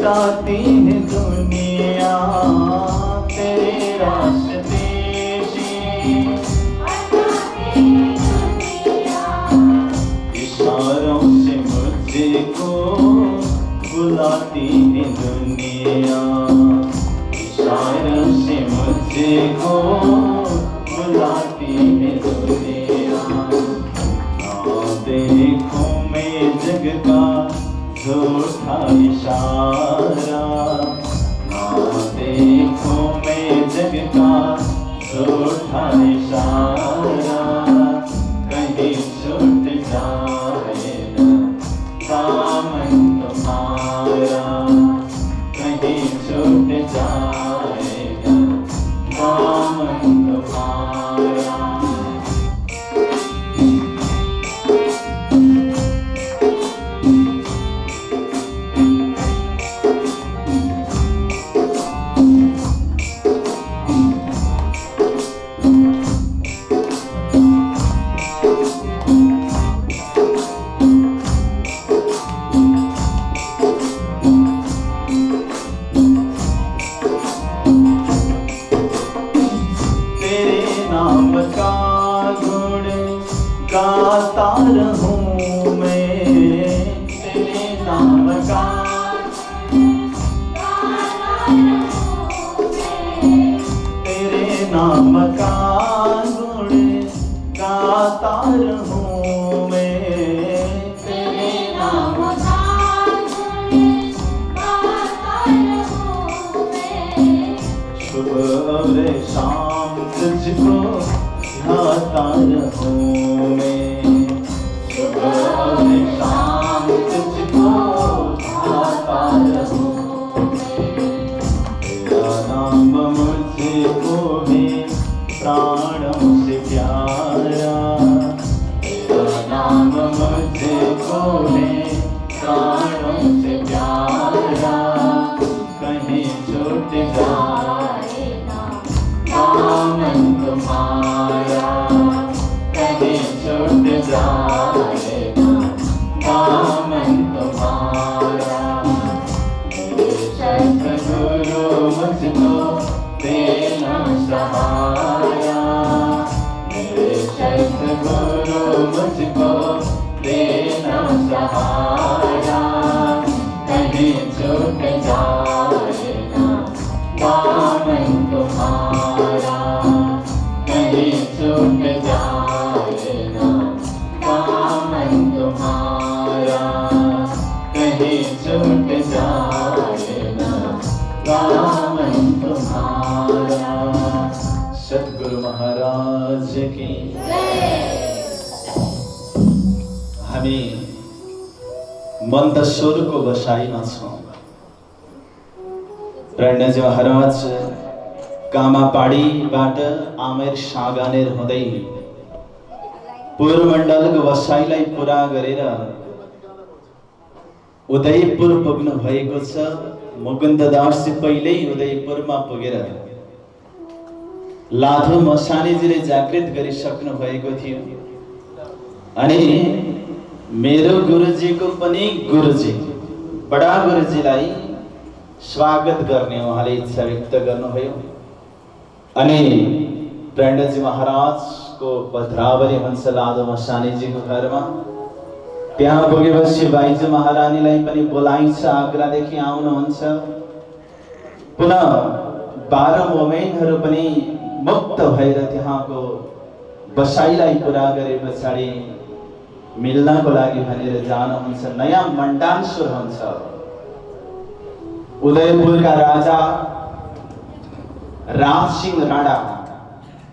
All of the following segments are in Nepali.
बताती है दुनिया तेरे रास्ते से, इशारों से मुझको बुलाती है दुनिया, इशारों से मुझको बुलाती है दुनिया। ना देखूं मैं जग का झूठा इशारा, ना देखूं मैं जग का झूठा इशारा, कहीं छूट जाए ना दामन तुम्हारा, कहीं छूट जाए ना दामन तुम्हारा। गाता रहूं मैं तेरे नाम का, तेरे नाम का गुण गाता रहूं मैं, तेरे नाम का गुण गाता रहूं मैं, सुबह और शाम तुझको ध्याता रहूं मैं, सुबह और शाम तुझको ध्याता रहूं मैं। तेरा नाम मुझको है प्राणों से प्यारा, तेरा नाम मुझको है प्राणों से प्यारा, कहीं छूट जाए ना दामन तुम्हारा, कहीं छूट जाए ना दामन तुम्हारा। मेरे सतगुरु मुझको देना सहारा, मेरे सतगुरु मुझको देना सहारा, कहीं छूट जाए ना दामन तुम्हारा, कहीं छूट जाए ना दामन तुम्हारा, कहीं छूट जाए ना दामन तुम्हारा। सद्गुरु महाराज की हामी मन्दस्वरको बसाइमा छौँ। प्रणजी महाराज कामापाडीबाट आमेर सागानेर हुँदै पूर्वमण्डलको बसाइलाई पुरा गरेर उदयपुर पुग्नु भएको छ। मुकुन्ददासजी पहिल्यै उदयपुरमा पुगेर लाधो मसानीजीले जागृत गरिसक्नु भएको थियो अनि मेरो गुरुजीको पनि गुरुजी बडा गुरुजीलाई स्वागत गर्ने उहाँले इच्छा व्यक्त गर्नुभयो अनि प्रणजी महाराजको पधरावली हुन्छ लाधो मसानीजीको घरमा। त्यहाँ पुगेपछि बाइजू महारानीलाई पनि बोलाइन्छ, आग्रादेखि आउनुहुन्छ। पुनः 12 मोमेनहरू पनि मुक्त भएर त्यहाँको बसाइलाई पुरा गरे पछाडि मिल्नको लागि भनेर जानुहुन्छ। नयाँ मण्डानसुर हुन्छ। उदयपुरका राजा रामसिंह राणा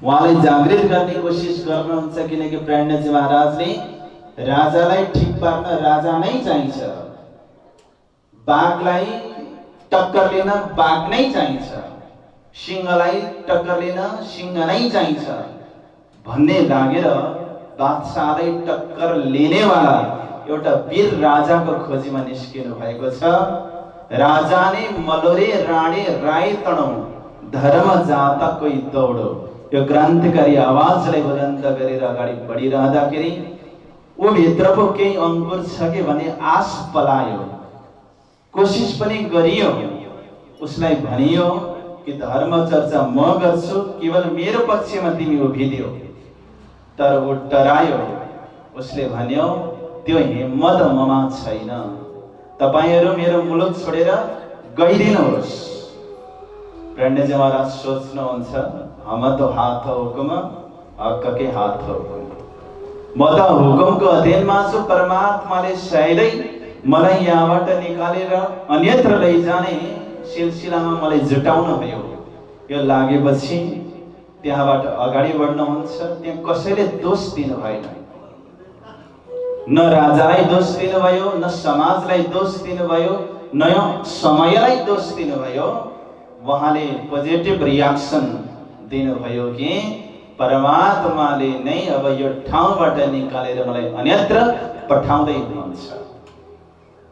उहाँले जागृत गर्ने कोसिस गर्नुहुन्छ, किनकि प्रणजी महाराजले राजालाई ठीक पार्न राजा नै चाहिन्छ, बाघलाई टक्कर लिन बाघ नै चाहिन्छ, सिंहलाई टक्कर लिन सिंह नै चाहिन्छ भन्ने लागेर बादशाहलाई टक्कर लिनेवाला एउटा वीर राजाको खोजीमा निस्किनु भएको छ। राजा ने मलोरे राणे राय तणौ धर्म जाता कोही दौडो, यो क्रान्तिकारी आवाजलाई बुलन्द गरेर अगाडि बढिरहँदाखेरि ऊ भित्रको केही अंकुर छ कि भने आश पलायो। कोसिस पनि गरियो। उसलाई भनियो कि धर्म चर्चा म गर्छु, केवल मेरो पक्षमा तिमी उभिदियो। तर ऊ डरायो। उसले भन्यो त्यो हिम्मत ममा छैन, तपाईहरू मेरो मुलुक छोडेर गइदिनुहोस्। प्रणजी महाराज सोच्नुहुन्छ हम तो हात हुकुम हक के हात हुकुम, म त हुकुमको अधीनमा छु। परमात्माले सायदै मलाई यहाँबाट निकालेर अन्यत्र लैजाने सिलसिलामा मलाई जुटाउनु भयो। यो लागेपछि त्यहाँबाट अगाडि बढ्नुहुन्छ। त्यहाँ कसैले दोष दिनु भएन, न राजालाई दोष दिनुभयो, न समाजलाई दोष दिनुभयो, न समयलाई दोष दिनुभयो। उहाँले पोजिटिभ रियाक्सन दिनुभयो कि परमात्माले नै अब यो ठाउँबाट निकालेर मलाई अन्यत्र पठाउँदै हुनुहुन्छ।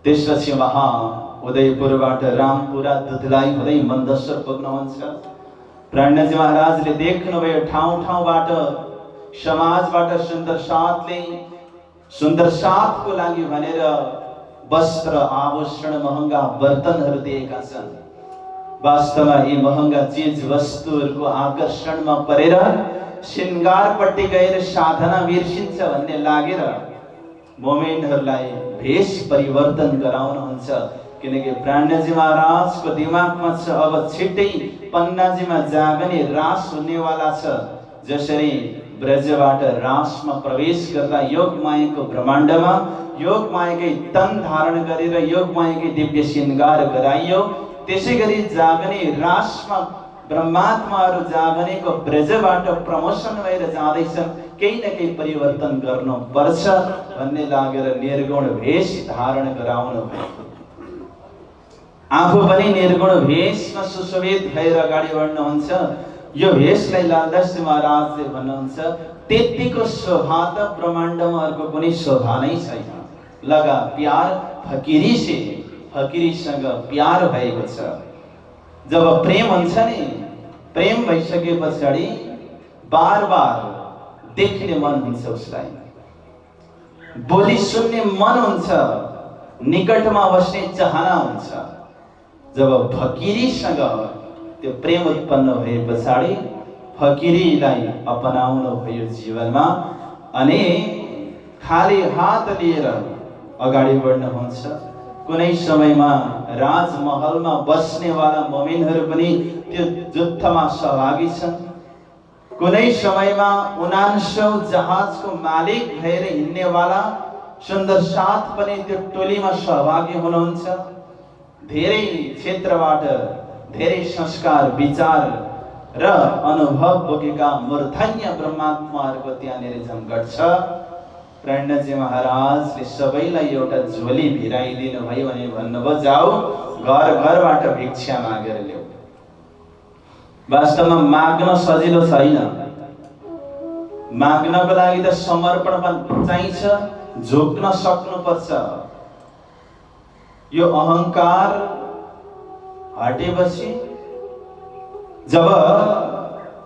त्यसपछि उहाँ उदयपुरबाट रामपुरा दुधलाई हुँदै मन्दसर पुग्नुहुन्छ। प्रणजी महाराजले देख्नुभयो ठाउँ ठाउँबाट समाजबाट सुन्दर साथको लागि भनेर वस्त्र आभूषण महँगा बर्तनहरू दिएका छन्। वास्तवमा यी महँगा चीज वस्तुहरूको आकर्षणमा परेर श्रृंगारपट्टि गएर साधना बिर्सिन्छ भन्ने लागेर मोमेन्टहरूलाई भेष परिवर्तन गराउनुहुन्छ। किनकि प्राणजी महाराजको दिमागमा छ अब छिट्टै पन्नाजीमा जागने रास हुनेवाला छ। जसरी ब्रजबाट रासमा प्रवेश गर्दा योगमायाको ब्रह्माण्डमा योगमायाकै तन धारण गरेर योगमायाकै दिव्य श्रृंगार गराइयो, त्यसै गरी जागने रासमा ब्रह्मात्माहरू जागनेको ब्रजबाट प्रमोसन भएर जाँदैछन्। केही न केही परिवर्तन गर्नुपर्छ भन्ने लागेर निर्गुण भेष धारण गराउनु भयो। आफू पनि निर्गुण भेषमा सुशोभित भएर अगाडि बढ्नुहुन्छ। यो भेषलाई लालदास महाराजले भन्नुहुन्छ त्यतिको शोभा त ब्रह्माण्डमा अर्को कुनै शोभा नै छैन। लगा प्यार फकीरी से, फकीरीसँग प्यार भएको छ। जब प्रेम हुन्छ नि, प्रेम भइसके पछाडि बार बार देख्ने मन हुन्छ, उसलाई बोली सुन्ने मन हुन्छ, निकटमा बस्ने चाहना हुन्छ। जब फकीरीसँग त्यो प्रेम उत्पन्न भए पछाडि फकीरीलाई अपनाउनु भयो जीवनमा अनि खाली हात लिएर अगाडि बढ्नुहुन्छ। कुनै समयमा राजमहलमा बस्नेवाला मोमिनहरू पनि त्यो युद्धमा सहभागी छन्। कुनै समयमा 79 जहाजको मालिक भएर हिँड्नेवाला सुन्दर साथ पनि त्यो टोलीमा सहभागी हुनुहुन्छ। धेरै क्षेत्रबाट धेरै संस्कार विचार र अनुभव बोकेका मूर्धन्य ब्रह्मात्माहरूको त्यहाँनिर जमघट छ। प्रणजी महाराजले सबैलाई एउटा झोली भिराइदिनु भयो भने भन्नुभयो जाऊ घर घरबाट भिक्षा मागेर ल्याऊ। वास्तवमा माग्न सजिलो छैन, माग्नको लागि त समर्पण चाहिन्छ, झुक्न सक्नुपर्छ। यो अहंकार हटेपछि जब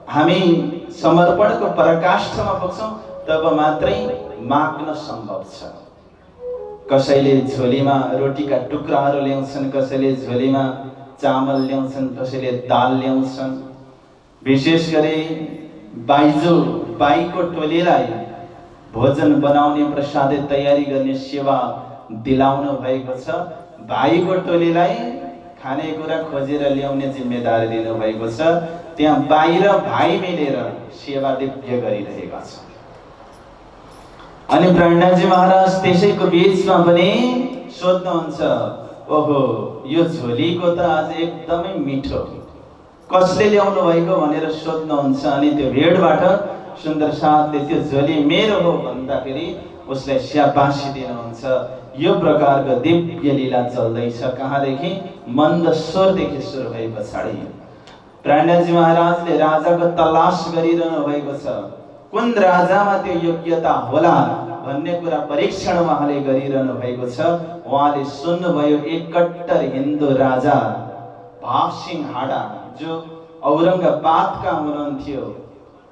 हामी समर्पणको पराकाष्ठमा पुग्छौं तब मात्रै माग्न सम्भव छ। कसैले झोलीमा रोटीका टुक्राहरू ल्याउँछन्, कसैले झोलीमा चामल ल्याउँछन्, कसैले दाल ल्याउँछन्। विशेष गरी बाईको टोलीलाई भोजन बनाउने प्रसाद तयारी गर्ने सेवा दिलाउनु भएको छ। भाइको टोलीलाई खानेकुरा खोजेर ल्याउने जिम्मेदारी दिनु भएको छ। त्यहाँ बाहिर भाइ मिलेर सेवा दिव्य गरिरहेका छन्। अनि प्रणजी महाराज त्यसैको बीचमा पनि सोध्नुहुन्छ ओहो यो झोलीको त आज एकदमै मिठो, कसले ल्याउनु भएको भनेर सोध्नुहुन्छ। अनि त्यो भेडबाट सुन्दर साथले त्यो झोली मेरो हो भन्दाखेरि उसलाई स्याबासी दिनुहुन्छ। यो प्रकारको दिव्य लीला चल्दैछ। कहाँदेखि? मन्दस्वरदेखि सुरु भए पछाडि प्रणजी महाराजले राजाको तलास गरिरहनु भएको छ। कुन राजामा त्यो योग्यता होला भन्ने कुरा परीक्षण उहाँले गरिरहनु भएको छ। उहाँले सुन्नुभयो एक कट्टर हिन्दू राजा भाव सिंह हाडा जो औरंगाबादका हुनुहुन्थ्यो,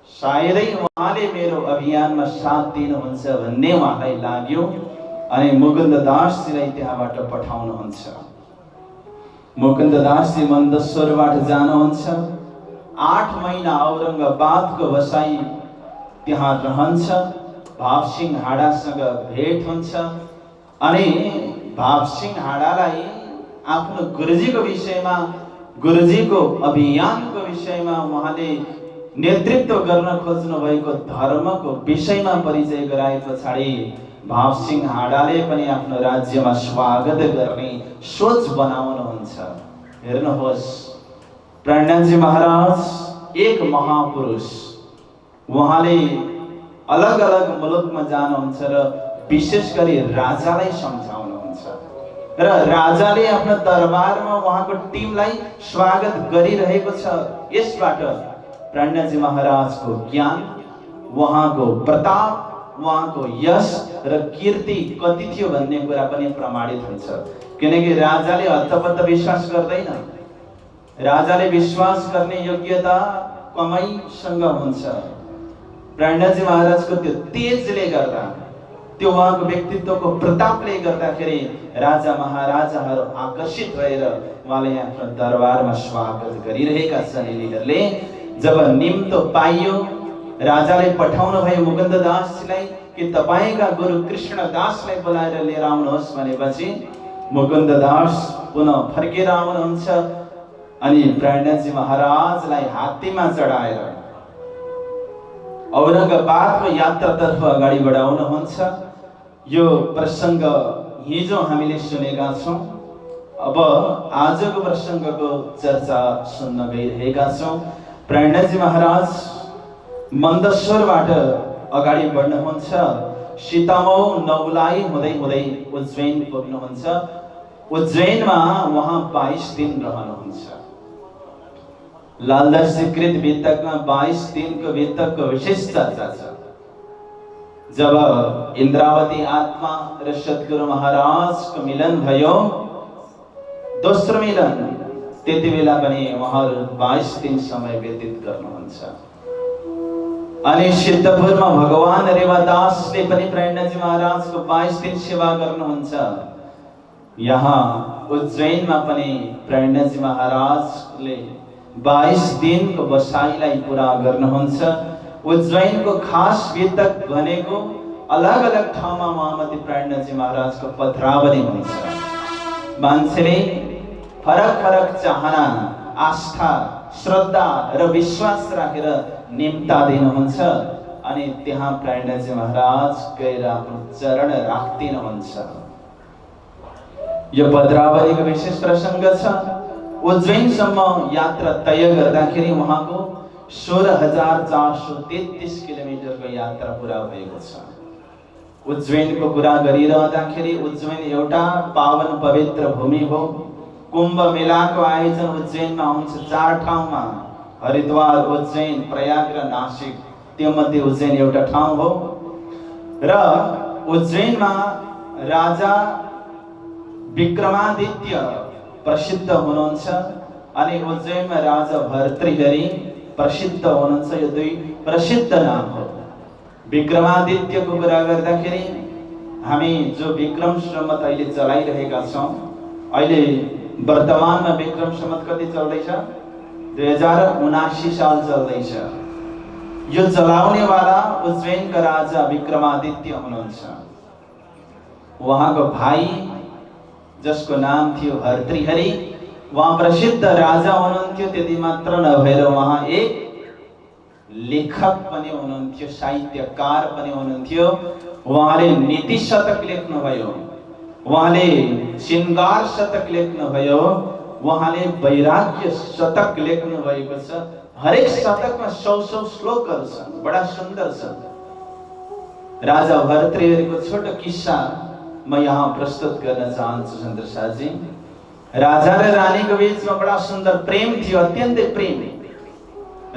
सायदै उहाँले मेरो अभियानमा साथ दिनुहुन्छ भन्ने उहाँलाई लाग्यो। अनि मुकुन्द दासजीलाई त्यहाँबाट पठाउनुहुन्छ। मुकुन्ददासजी मन्दसौरबाट जानुहुन्छ। 8 महिना औरङ्गाबादको बसाई त्यहाँ रहन्छ। भावसिंह हाडासँग भेट हुन्छ अनि भावसिंह हाडालाई आफ्नो गुरुजीको विषयमा, गुरुजीको अभियानको विषयमा उहाँले नेतृत्व गर्न खोज्नु भएको धर्मको विषयमा परिचय गराए पछाडि भावसिंह हाडाले पनि आफ्नो राज्यमा स्वागत गर्ने सोच बनाउनुहुन्छ। हेर्नुहोस्, प्रणजी महाराज एक महापुरुष, उहाँले अलग अलग मुलुकमा जानुहुन्छ र विशेष गरी राजालाई सम्झाउनुहुन्छ र राजाले आफ्नो दरबारमा उहाँको टिमलाई स्वागत गरिरहेको छ। यसबाट प्रणजी महाराजको ज्ञान, उहाँको प्रताप, उहाँको यश र कीर्ति कति थियो भन्ने कुरा पनि प्रमाणित हुन्छ। किनकि राजाले हत्तपत्त विश्वास गर्दैन। राजाले विश्वास गर्ने योग्यता कमाइसँग हुन्छ। प्रणजी महाराजको त्यो तेजले गर्दा, त्यो उहाँको व्यक्तित्वको प्रतापले गर्दाखेरि राजा महाराजाहरू आकर्षित भएर उहाँले आफ्नो दरबारमा स्वागत गरिरहेका छन्। यिनीहरूले जब निम्तो पाइयो, राजाले पठाउनु भयो मुकुन्ददासजीलाई कि तपाईँका गुरु कृष्णदासलाई बोलाएर लिएर आउनुहोस् भनेपछि मुकुन्ददास पुनः फर्केर आउनुहुन्छ अनि प्रणजी महाराजलाई हात्तीमा चढाएर औरङ्गाबादको यात्रातर्फ अगाडि बढाउनुहुन्छ। यो प्रसङ्ग हिजो हामीले सुनेका छौँ। अब आजको प्रसङ्गको चर्चा सुन्न गइरहेका छौँ। प्रणजी महाराज मन्दसौरबाट अगाडि बढ्नुहुन्छ। सीतामौ नौलाई हुँदै हुँदै उज्जैन पुग्नुहुन्छ। उज्जैनमा उहाँ 22 दिन रहनुहुन्छ। लालदासकृत वितकमा 22 दिनको वितकको विशेष चर्चा छ। जब इन्द्रावती आत्मा र सद्गुरु महाराजको मिलन भयो, दोस्रो मिलन, त्यति बेला पनि उहाँहरू 22 दिन समय व्यतीत गर्नुहुन्छ। अनि सिद्धपुरमा भगवान रेवादासले पनि प्रणजी महाराजको 22 दिन सेवा गर्नुहुन्छ। यहाँ उज्जैनमा पनि प्रणजी महाराजले 22 दिनको बसाइलाई पुरा गर्नुहुन्छ। उज्जैनको खास वितक भनेको अलग अलग ठाउँमा महामती प्रणजी महाराजको पधरावनी हुन्छ। मान्छेले फरक फरक चाहना, आस्था, श्रद्धा र विश्वास राखेर निम्ता दिनुहुन्छ अनि त्यहाँ प्रणजी महाराज गएर आफ्नो चरण राख्दिनुहुन्छ। यो पधरावनीको विशेष प्रसङ्ग छ। उज्जैनसम्म यात्रा तय गर्दाखेरि उहाँको 16,433 किलोमिटरको यात्रा पुरा भएको छ। उज्जैनको कुरा गरिरहँदाखेरि उज्जैन एउटा पावन पवित्र भूमि हो। कुम्भ मेलाको आयोजन उज्जैनमा हुन्छ 4 ठाउँमा, हरिद्वार, उज्जैन, प्रयाग र नासिक। त्यो मध्ये उज्जैन एउटा ठाउँ हो र उज्जैनमा राजा विक्रमादित्य प्रसिद्ध हुनुहुन्छ अनि उज्जैनमा राजा भर्तृहरि प्रसिद्ध हुनुहुन्छ। यो दुई प्रसिद्ध नाम हो। विक्रमादित्यको कुरा गर्दाखेरि हामी जो विक्रम सम्वत अहिले चलाइरहेका छौँ, अहिले वर्तमानमा विक्रम सम्वत कति चल्दैछ? 2079 साल चल्दैछ। यो चलाउनेवाला उज्जैनका राजा विक्रमादित्य हुनुहुन्छ। उहाँको भाइ जसको नाम थियो भर्तृहरि, उहाँ प्रसिद्ध राजा हुनुहुन्थ्यो। त्यति मात्र नभएर उहाँ एक लेखक पनि हुनुहुन्थ्यो, साहित्यकार पनि हुनुहुन्थ्यो। उहाँले नीति शतक लेख्नुभयो, उहाँले श्रृङ्गार शतक लेख्नुभयो, उहाँले वैराग्य शतक लेख्नु भएको छ। हरेक शतकमा 100 श्लोकहरू छन्, बडा सुन्दर छन्। राजा भर्तृहरिको छोटो किस्सा म यहाँ प्रस्तुत गर्न चाहन्छु चन्द्रसाजी। राजा र रानीको बीचमा बडा सुन्दर प्रेम थियो, अत्यन्तै प्रेम।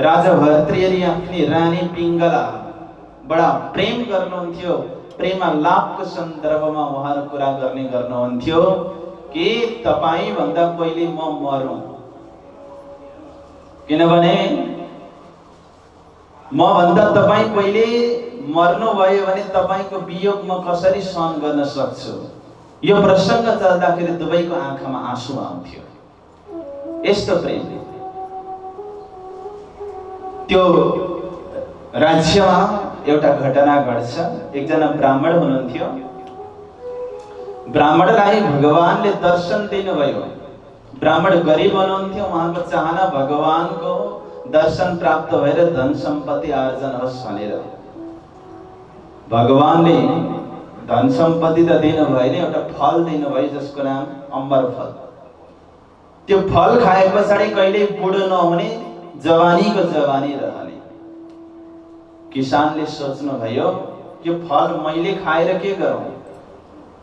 राजा भर्तृहरि आफ्नी रानी पिङ्गला बडा प्रेम गर्नुहुन्थ्यो। प्रेमालापको सन्दर्भमा उहाँहरू कुरा गर्नुहुन्थ्यो कि तपाईँ भन्दा पहिले म मरौँ, किनभने म भन्दा तपाईँ पहिले मर्नु भयो भने तपाईको वियोग म कसरी सहन गर्न सक्छु। यो प्रसङ्ग चल्दाखेरि दुवैको आँखामा आँसु आउँथ्यो। यस्तो प्रेम। त्यो राज्यमा एउटा घटना घट्छ। एकजना ब्राह्मण हुनुहुन्थ्यो। ब्राह्मणलाई भगवानले दर्शन दिनुभयो। ब्राह्मण गरिब हुनुहुन्थ्यो। उहाँको चाहना भगवानको दर्शन प्राप्त भएर धन सम्पत्ति आर्जन होस् भनेर। भगवानले धन सम्पत्ति त दिनु भएन, एउटा फल दिनुभयो जसको नाम अम्बर फल। त्यो फल खाए पछाडि कहिल्यै बुढो नहुने, जवानीको जवानी रहने। किसानले सोच्नुभयो यो फल मैले खाएर के गरौँ,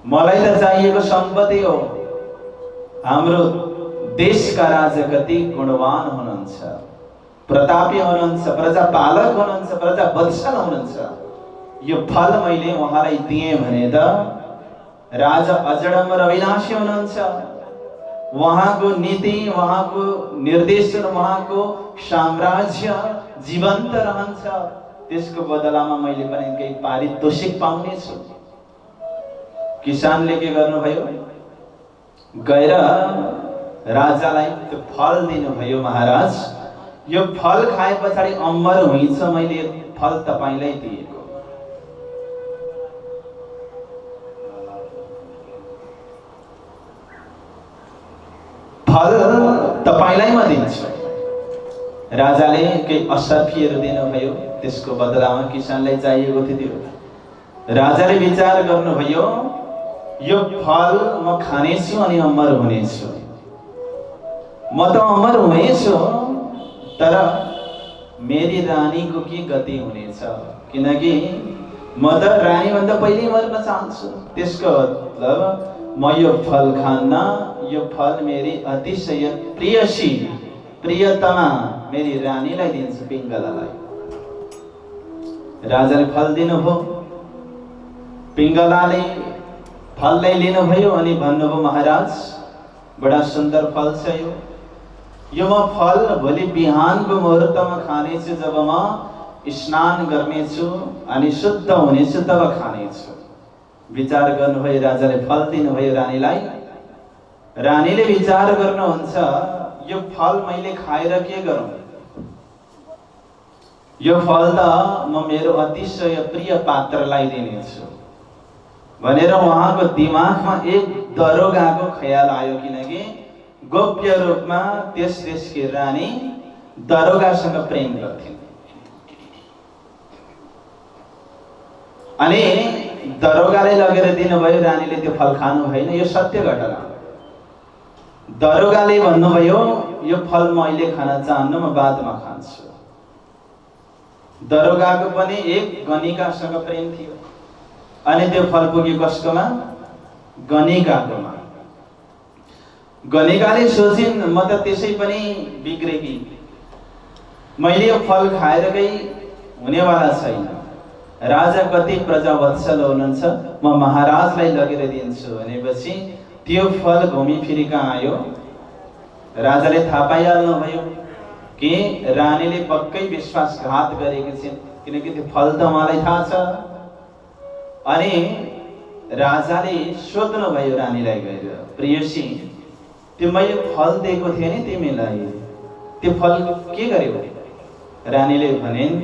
मलाई त चाहिएको सम्पत्ति हो। हाम्रो देशका राजा कति गुणवान हुनुहुन्छ, प्रतापी हुनुहुन्छ, प्रजापालक हुनुहुन्छ, प्रजावत्सल हुनुहुन्छ। यो फल मैले उहाँलाई दिएँ भने त राजा अजडम्बर अविनाशी हुनुहुन्छ। उहाँको नीति, उहाँको निर्देशन, उहाँको साम्राज्य जीवन्त रहन्छ। त्यसको बदलामा मैले पनि केही पारितोषिक पाउनेछु। किसानले के गर्नुभयो, गएर राजालाई त्यो फल दिनुभयो। महाराज, यो फल खाए पछाडि अमर हुन्छ, मैले फल तपाईलाई दिएको। फल तपाईलाई म दिन्छु। राजाले केही असर्फीहरू दिनुभयो। त्यसको बदलामा किसानलाई चाहिएको थियो त्यो। राजाले विचार गर्नुभयो यो फल म खानेछु अनि अमर हुनेछु। म त अमर हुनेछु, तर मेरी रानीको के गति हुनेछ, किनकि म त रानीभन्दा पहिले मर्न चाहन्छु। त्यसको मतलब म यो फल खान्न। यो फल मेरी अतिशय प्रियसी, प्रियतमा मेरी रानीलाई दिन्छु, पिङ्गलालाई। राजाले फल दिनुभयो। पिङ्गलाले फललाई लिनुभयो अनि भन्नुभयो, महाराज बडा सुन्दर फल छ यो म फल भोलि बिहानको मुहुर्तमा खानेछु। जब म स्नान गर्नेछु अनि शुद्ध हुनेछु तब खानेछु। विचार गर्नुभयो। राजाले फल दिनुभयो रानीलाई। रानीले विचार गर्नुहुन्छ यो फल मैले खाएर के गरौँ, यो फल त म मेरो अतिशय प्रिय पात्रलाई दिनेछु भनेर उहाँको दिमागमा एक दरोगाको ख्याल आयो। किनकि गोप्य रूपमा त्यस देशकी रानी दरोगासँग प्रेम गर्थिन्। अनि दरोगाले लगेर दिनुभयो। रानीले त्यो फल खानु भएन। यो सत्य घटना। दरोगाले भन्नुभयो यो फल म अहिले खान चाहन्न, म बादमा खान्छु। दरोगाको पनि एक गणिकासँग प्रेम थियो। अनि त्यो फल पुग्यो कसकोमा, गणिकाकोमा। गणिकाले सोचिन् म त त्यसै पनि बिग्रेकी, मैले यो फल खाएर केही हुनेवाला छैन। राजा कति प्रजावत्सल हुनुहुन्छ, म महाराजलाई लगेर दिन्छु भनेपछि त्यो फल घुमिफिरी कहाँ आयो। राजाले थाहा पाइहाल्नुभयो कि रानीले पक्कै विश्वासघात गरेकी छिन्, किनकि त्यो फल त मलाई थाहा छ। अनि राजाले सोध्नुभयो रानीलाई गएर, प्रियसी त्यो मैले फल दिएको थिएँ नि तिमीलाई, त्यो फल के गर्यौ? रानीले भनिन्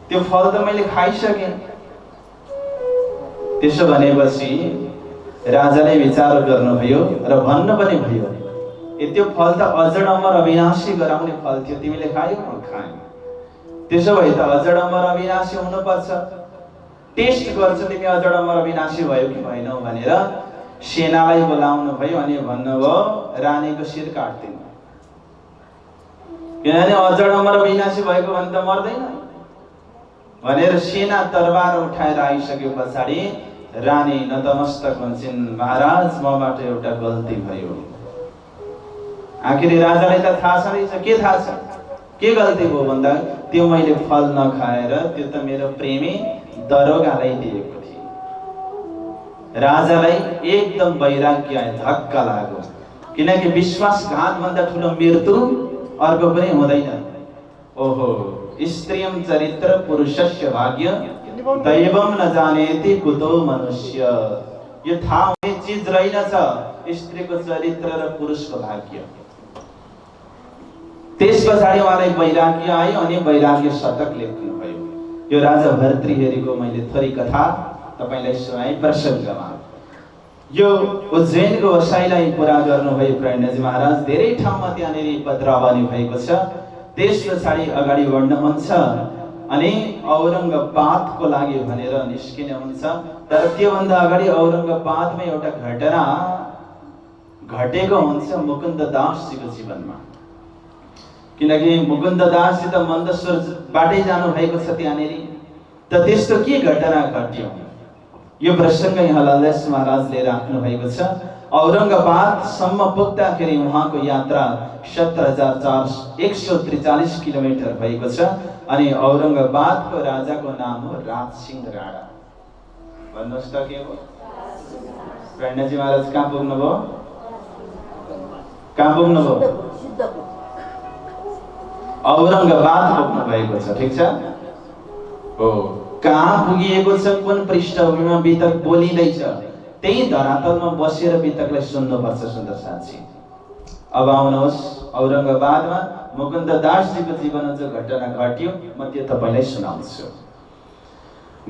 त्यो फल त मैले खाइसकेँ। त्यसो भनेपछि राजाले विचार गर्नुभयो र भन्नु पनि भयो, त्यो फल त अजड अमर अविनाशी गराउने फल थियो, तिमीले खायौ, म खाएँ। त्यसो भए त अजड अमर अविनाशी हुनुपर्छ, टेस्ट गर्छु तिमी अजड अमर अविनाशी भयो कि भएनौ भनेर सेनालाई बोलाउनु भयो। अनि भन्नुभयो रानीको शिर काट्दिनु, किनभने अजड अमर अविनाशी भएको भने त मर्दैन भनेर सेना तरबार उठाएर आइसके पछाडि रानी नतमस्तक हुन्छन्, महाराज मबाट एउटा गल्ती भयो। आखिर राजालाई त थाहा छ, के थाहा छ के गल्ती भयो भन्दा त्यो मैले फल नखाएर त्यो त मेरो प्रेमी दरोगालाई दिएको थिएँ। राजालाई एकदम वैराग्य आयो, धक्का लाग्यो, किनकि विश्वासघात भन्दा ठुलो मृत्यु अर्को पनि हुँदैन। ओहो, स्त्रियम चरित्र पुरुषस्य भाग्य दैवम न जानेति कुतो मनुष्य। यो थाहा हुने चिज रहेनछ स्त्रीको चरित्र र पुरुषको भाग्य। त्यस पछाडि उहाँलाई वैराग्य आयो अनि वैराग्य शतक लेख्नुभयो। यो राजा भर्तृहरिको मैले थोरै कथा तपाईलाई सुनाए प्रसङ्गमा। यो उज्जैनको वसाइलाई पुरा गर्नुभयो प्रणजी महाराज। धेरै ठाउँमा त्यहाँनिर पत्रावली भएको छ। त्यस पछाडि अगाडि बढ्नुहुन्छ अनि औरङ्गाबादको लागि भनेर निस्किने हुन्छ। तर त्योभन्दा अगाडि औरङ्गाबादमा एउटा घटना घटेको हुन्छ मुकुन्ददासजीको जीवनमा। किनकि मुकुन्ददासजी त मन्दसरबाटै जानु भएको छ त्यहाँनिर। त त्यस्तो के घटना घट्यो यो प्रसङ्ग यहाँ ललेश महाराजले राख्नु भएको छ। औरङ्गाबादसम्म पुग्दाखेरि उहाँको यात्रा 17,143 किलोमिटर भएको छ। अनि औरङ्गाबादको राजाको नाम हो राजसिंह राणा। भन्नुहोस् त के हो? प्रणजी महाराज कहाँ पुग्नुभयो? कहाँ पुग्नुभयो? औरङ्गाबाद पुग्नु भएको छ। ठिक छ हो। कहाँ पुगिएको छ, कुन पृष्ठभूमिमा वितक बोलिँदैछ, त्यही धरातलमा बसेर वितकलाई सुन्नुपर्छ सुन्दर साथी। अब आउनुहोस् औरङ्गाबादमा मुकुन्ददासजीको जीवनमा जो घटना घट्यो म त्यो तपाईलाई सुनाउँछु।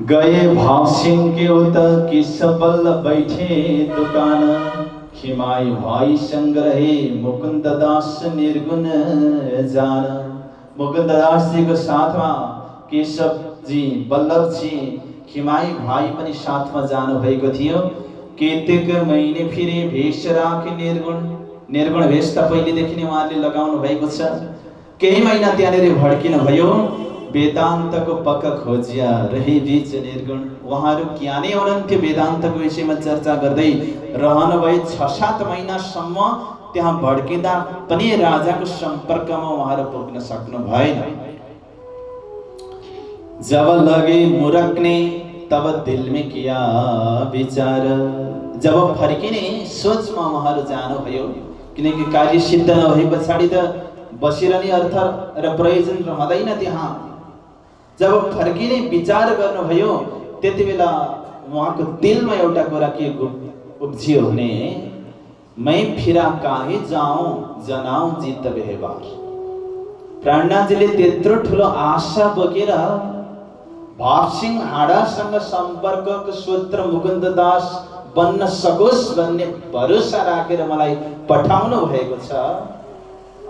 गए भावसिंह के उत किसबल बैठे दुकान, खिमाई भाई संग्रहे मुकुन्ददास निर्गुण जान। मुकुन्ददासजीको साथमा केशव जी, वल्लभ जी, खिमाई भाइ पनि साथमा जानु भएको थियो। केतेक महिने फिरे भेष राखे निर्गुण भेष त पहिलेदेखि नै उहाँले लगाउनु भएको छ। केही महिना त्यहाँनिर भड्किनु भयो। वेदान्तको पक्का खोजिया रहे बीच निर्गुण। उहाँहरू ज्ञानी हुनुहुन्थ्यो, वेदान्तको विषयमा चर्चा गर्दै रहनुभयो। 6-7 महिनासम्म त्यहाँ भड्किँदा पनि राजाको सम्पर्कमा उहाँहरू पुग्न सक्नु भएन। जब लगे मुरक्ने तब दिल में किया विचार। जब फर्किने सोचमा उहाँहरू जानुभयो। किनकि कार्य सिद्ध नभए पछाडि त बसिरहने अर्थ र प्रयोजन रहँदैन त्यहाँ। जब फर्किने विचार गर्नुभयो त्यति बेला उहाँको दिलमा एउटा कुरा के उब्जियो भने मैं फिरा काहे जाऊं जनाऊं जित व्यवहार। प्राणनाथजीले त्यत्रो ठुलो आशा बोकेर भावसिंह हाडासँग सम्पर्कको सूत्र मुकुन्ददास बन्न सकोस् भन्ने भरोसा राखेर मलाई पठाउनु भएको छ।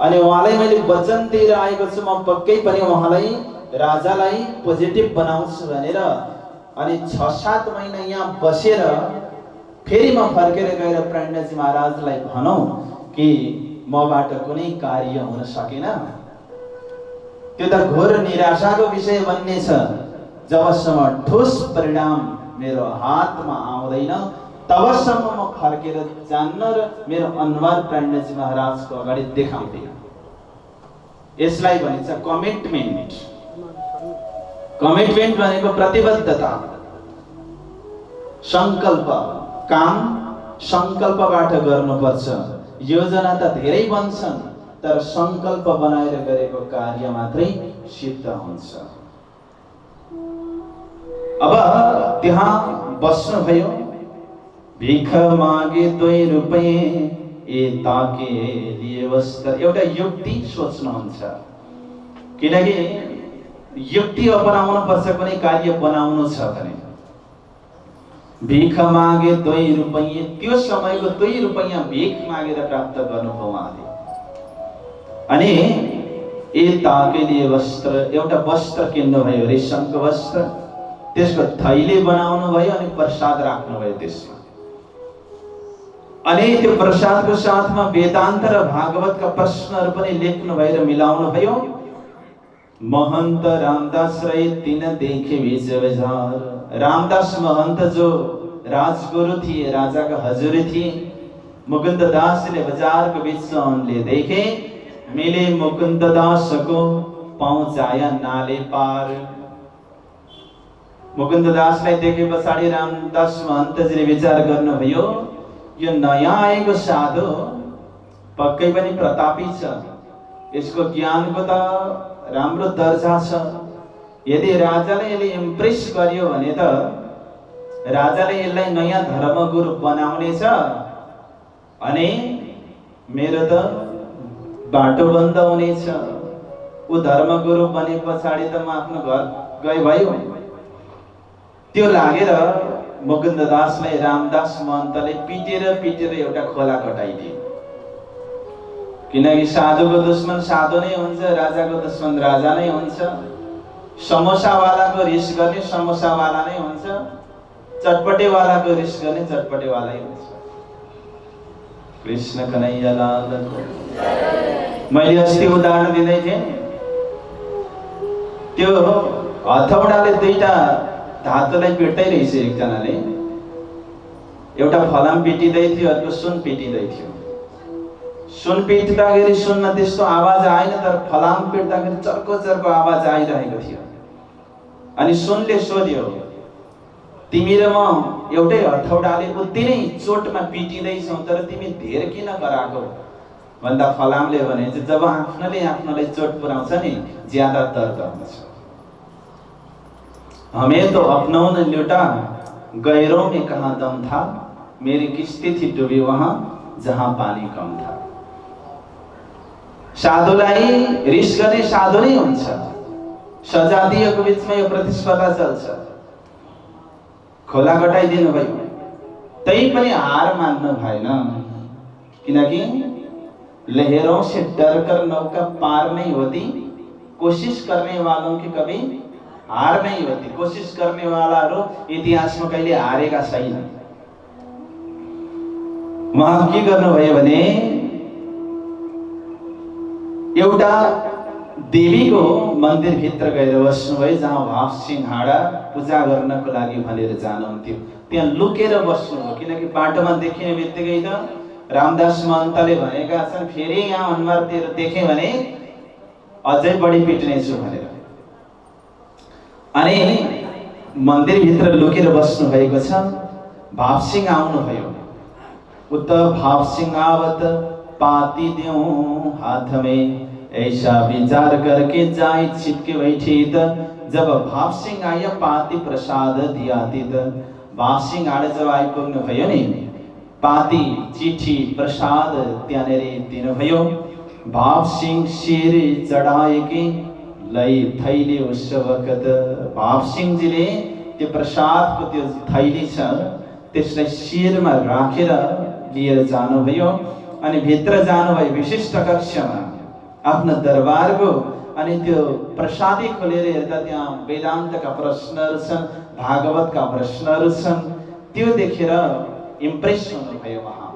अनि उहाँलाई मैले वचन दिएर आएको छु म पक्कै पनि उहाँलाई राजालाई पोजिटिभ बनाउँछु भनेर। अनि 6-7 महिना यहाँ बसेर फेरि म फर्केर गएर प्रणजी महाराजलाई भनौँ कि मबाट कुनै कार्य हुन सकेन। त्यो त घोर निराशाको विषय बन्ने छ। जबसम्म ठोस परिणाम मेरो हातमा आउँदैन तबसम्म म फर्केर जान्न र मेरो अनुहार प्रणजी महाराजको अगाडि देखाउँदैन। यसलाई भनिन्छ कमिटमेन्ट। कमिटमेन्ट भनेको प्रतिबद्धता, संकल्प। काम संकल्पबाट गर्नुपर्छ। योजना त धेरै बन्छन् तर संकल्प बनाएर गरेको कार्य मात्रै सिद्ध हुन्छ। अब त्यहाँ बस्नु भयो। भिख मागे 2 रुपैयाँ ए ताके लिए वस्त्र। एउटा युक्ति सोच्नुहुन्छ। किनकि युक्ति अपनाउनु पर्छ कुनै कार्य बनाउनु छ भने। भिख मागे 2 रुपैयाँ, त्यो समयको 2 रुपैयाँ भिख मागेर प्राप्त गर्नुभयो उहाँले। अनि ए ताके लिए वस्त्र, एउटा वस्त्र किन्नुभयो, रेशमको वस्त्र। त्यसको थैली बनाउनु भयो अनि प्रसाद राख्नु भयो त्यसमा। अनि त्यो प्रसादको साथमा वेदान्त र भागवतका प्रश्नहरू पनि लेख्नु भयो र मिलाउनु भयो। महन्त रामदास राई 3 देखे बीच बजार। रामदास महन्त जो राजगुरु थिए, राजाका हजुर थिए। मुकुन्ददासले बजारको बीचमा उनले देखे। मिले मुकुन्ददासको पहुँचाया नाले पार। मुकुन्ददासलाई देखे पछाडि रामदास महन्तजीले विचार गर्नुभयो यो नयाँ आएको साधु पक्कै पनि प्रतापी छ। यसको ज्ञानको त राम्रो दर्जा छ। यदि राजाले यसले इम्प्रेस गर्यो भने त राजाले यसलाई नयाँ धर्मगुरु बनाउने छ। अनि मेरो त बाटो बन्द हुनेछ। ऊ धर्मगुरु बने पछाडि त म आफ्नो घर गए भयो। त्यो लागेर मुकुन्ददासलाई रामदास महन्तले पिटेर एउटा खोला कटाइदिए। किनकि साधुको दुश्मन साधु नै हुन्छ, राजाको दुश्मन राजा नै हुन्छ। समोसावालाको रिस गर्ने समोसावाला नै हुन्छ, चटपटेवालाको रिस गर्ने चटपटेवालै हुन्छ। कृष्ण कन्हैया लालको। मैले अस्ति उदाहरण दिँदै थिएँ, त्यो हथौडाले दुईटा धातुलाई पिट्दै रहेछ। एकजनाले एउटा फलाम पिटिँदै थियो, अर्को सुन पिटिँदै थियो। सुन पिट्दाखेरि सुनमा त्यस्तो आवाज आएन, तर फलाम पिट्दाखेरि चर्को आवाज आइरहेको थियो। अनि सुनले सोध्यो, तिमी र म एउटै हथौडाले उति नै चोटमा पिटिँदैछौ, तर तिमी धेर किन कराएको? भन्दा फलामले भने, जब आफ्नोलाई चोट पुर्याउँछ नि, ज्यादा दर्द हुन्छ। हमें तो अपनों ने लूटा, गैरों में कहाँ दम था, मेरी किस्ती थी डूबी वहां जहां पानी कम था। साधुलाई रिस गर्ने साधु नै हुन्छ। सजातीयको बीचमा यो प्रतिस्पर्धा चल्छ। खोला कटाइदिनु भयो, तै पनि हार मान्नु भएन। किनकि लहरों से डरकर नौका पार नहीं होती, कोशिश करने वालों की कभी हार नहीं होती। कोशिश करने वालाहरू इतिहासमा कहिले हारेका छैन। उहाँ के गर्नुभयो भने एउटा देवीको मन्दिर भित्र गएर बस्नुभयो, जहाँ भावसिंहाडा पूजा गर्नको लागि भनेर जानुहुन्थ्यो। त्यहाँ लुकेर बस्नुभयो। किनकि बाटोमा देखिने बित्तिकै त रामदास महन्तले भनेका छन्, फेरि यहाँ अनुहारतिर देखेँ भने अझै बढी पिट्नेछु भनेर। अनि मन्दिरभित्र लुकेर बस्नु भएको छ। भावसिंह आउनुभयो। उत भावसिंह आवत पाती द्यूं हाथ में, ऐसा विचार करके जाए छिपके बैठी त। जब भावसिंह आया पाती प्रसाद दिया त। भावसिंह आडे जब आइपुग्नु भयो नि, पाती चिठी प्रसाद त्यहाँनेरि दिनुभयो। भावसिंह शिर चढाएकी लै थैली उस वखत। भावसिंहजीले त्यो प्रसादको त्यो थैली छ, त्यसलाई शिरमा राखेर लिएर जानुभयो। अनि भित्र जानुभयो विशिष्ट कक्षमा आफ्नो दरबारको। अनि त्यो प्रसादी खोलेर हेर्दा त्यहाँ वेदान्तका प्रश्नहरू छन्, भागवतका प्रश्नहरू छन्। त्यो देखेर इम्प्रेस हुनुभयो उहाँ।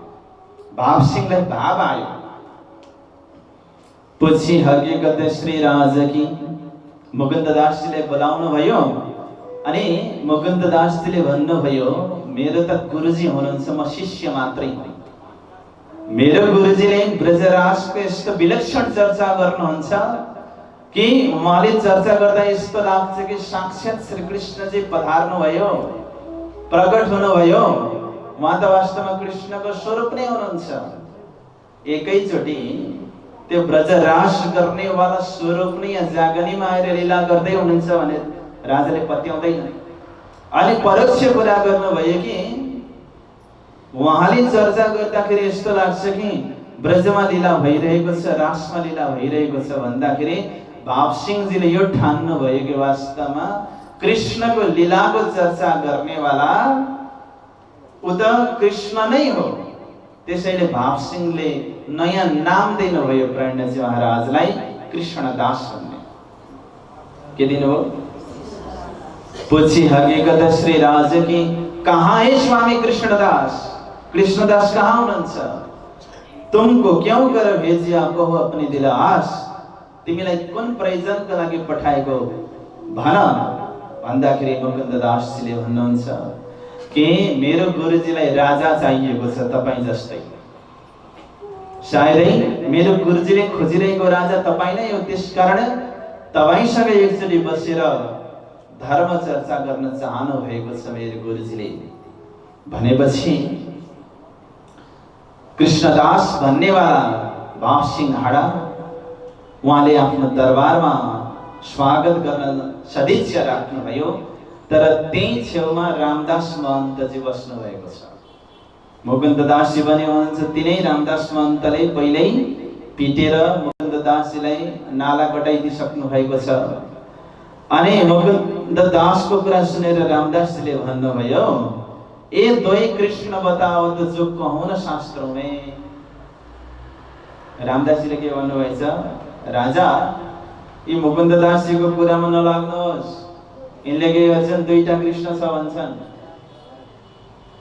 भावसिंहलाई भाव आयो। पछि हकीकत श्री राजकी मुकुन्ददासजीले बोलाउनु भयो। अनि मुकुन्ददासजीले भन्नुभयो, मेरो त गुरुजी हुनुहुन्छ, म शिष्य मात्रै हुँ। मेरो गुरुजीले ब्रजराजको यस्तो विलक्षण चर्चा गर्नुहुन्छ कि उहाँले चर्चा गर्दा यस्तो लाग्छ कि साक्षात् श्री कृष्णजी पधार्नु भयो, प्रकट हुनुभयो। उहाँ त वास्तवमा कृष्णको स्वरूप नै हुनुहुन्छ। एकैचोटि त्यो ब्रजराज गर्नेवाला स्वरूप नै यहाँ जागनीमा आएर लीला गर्दै हुनुहुन्छ भने राजाले पत्याउँदैन। अनि परोक्ष कुरा गर्नुभयो कि उहाँले चर्चा गर्दाखेरि यस्तो लाग्छ कि ब्रजमा लीला भइरहेको छ, रासमा लीला भइरहेको छ भन्दाखेरि भावसिंहजीले यो ठान्नु भयो कि वास्तवमा कृष्णको लीलाको चर्चा गर्नेवाला उत कृष्ण नै हो। त्यसैले भावसिंहले नयाँ नाम दिनुभयो प्रणजी महाराजलाई, कृष्णदास भन्ने। के दिनुभयो? पछि हकीकत श्री राज की, कहाँ है स्वामी कृष्णदास? कृष्णदास कहाँ हुनुहुन्छ? तुमको क्यों कर भेजिया कहो अपनी दिल आस? तिमीलाई कुन प्रयोजनको लागि पठाएको भन भन्दाखेरि मुकुन्ददासजीले भन्नुहुन्छ कि मेरो गुरुजीलाई राजा चाहिएको छ तपाईँ जस्तै। सायदै मेरो गुरुजीले खोजिरहेको राजा तपाईँ नै हो। त्यसकारण तपाईँसँग एकचोटि बसेर धर्म चर्चा गर्न चाहनु भएको छ मेरो गुरुजीले भनेपछि कृष्णदास भन्नेवाला भावसिंहाडा उहाँले आफ्नो दरबारमा स्वागत गर्न सदिच्छा राख्नुभयो। तर त्यही छेउमा रामदास महन्तजी बस्नु भएको छ। मुकुन्ददासजी पनि हुनुहुन्छ। तिनै रामदास महन्तले पहिल्यै पिटेर मुकुन्ददासजीलाई नाला कटाइदिइसक्नु भएको छ। अनि मुकुन्ददासको कुरा सुनेर रामदासजीले भन्नुभयो, ए द्वै कृष्ण बताओ तो जो कहूँ न शास्त्रों में। रामदासजीले के भन्नुभएछ, राजा यी मुकुन्ददासजीको कुरामा नलाग्नुहोस्, यिनले के गर्छन् दुईटा कृष्ण छ भन्छन्।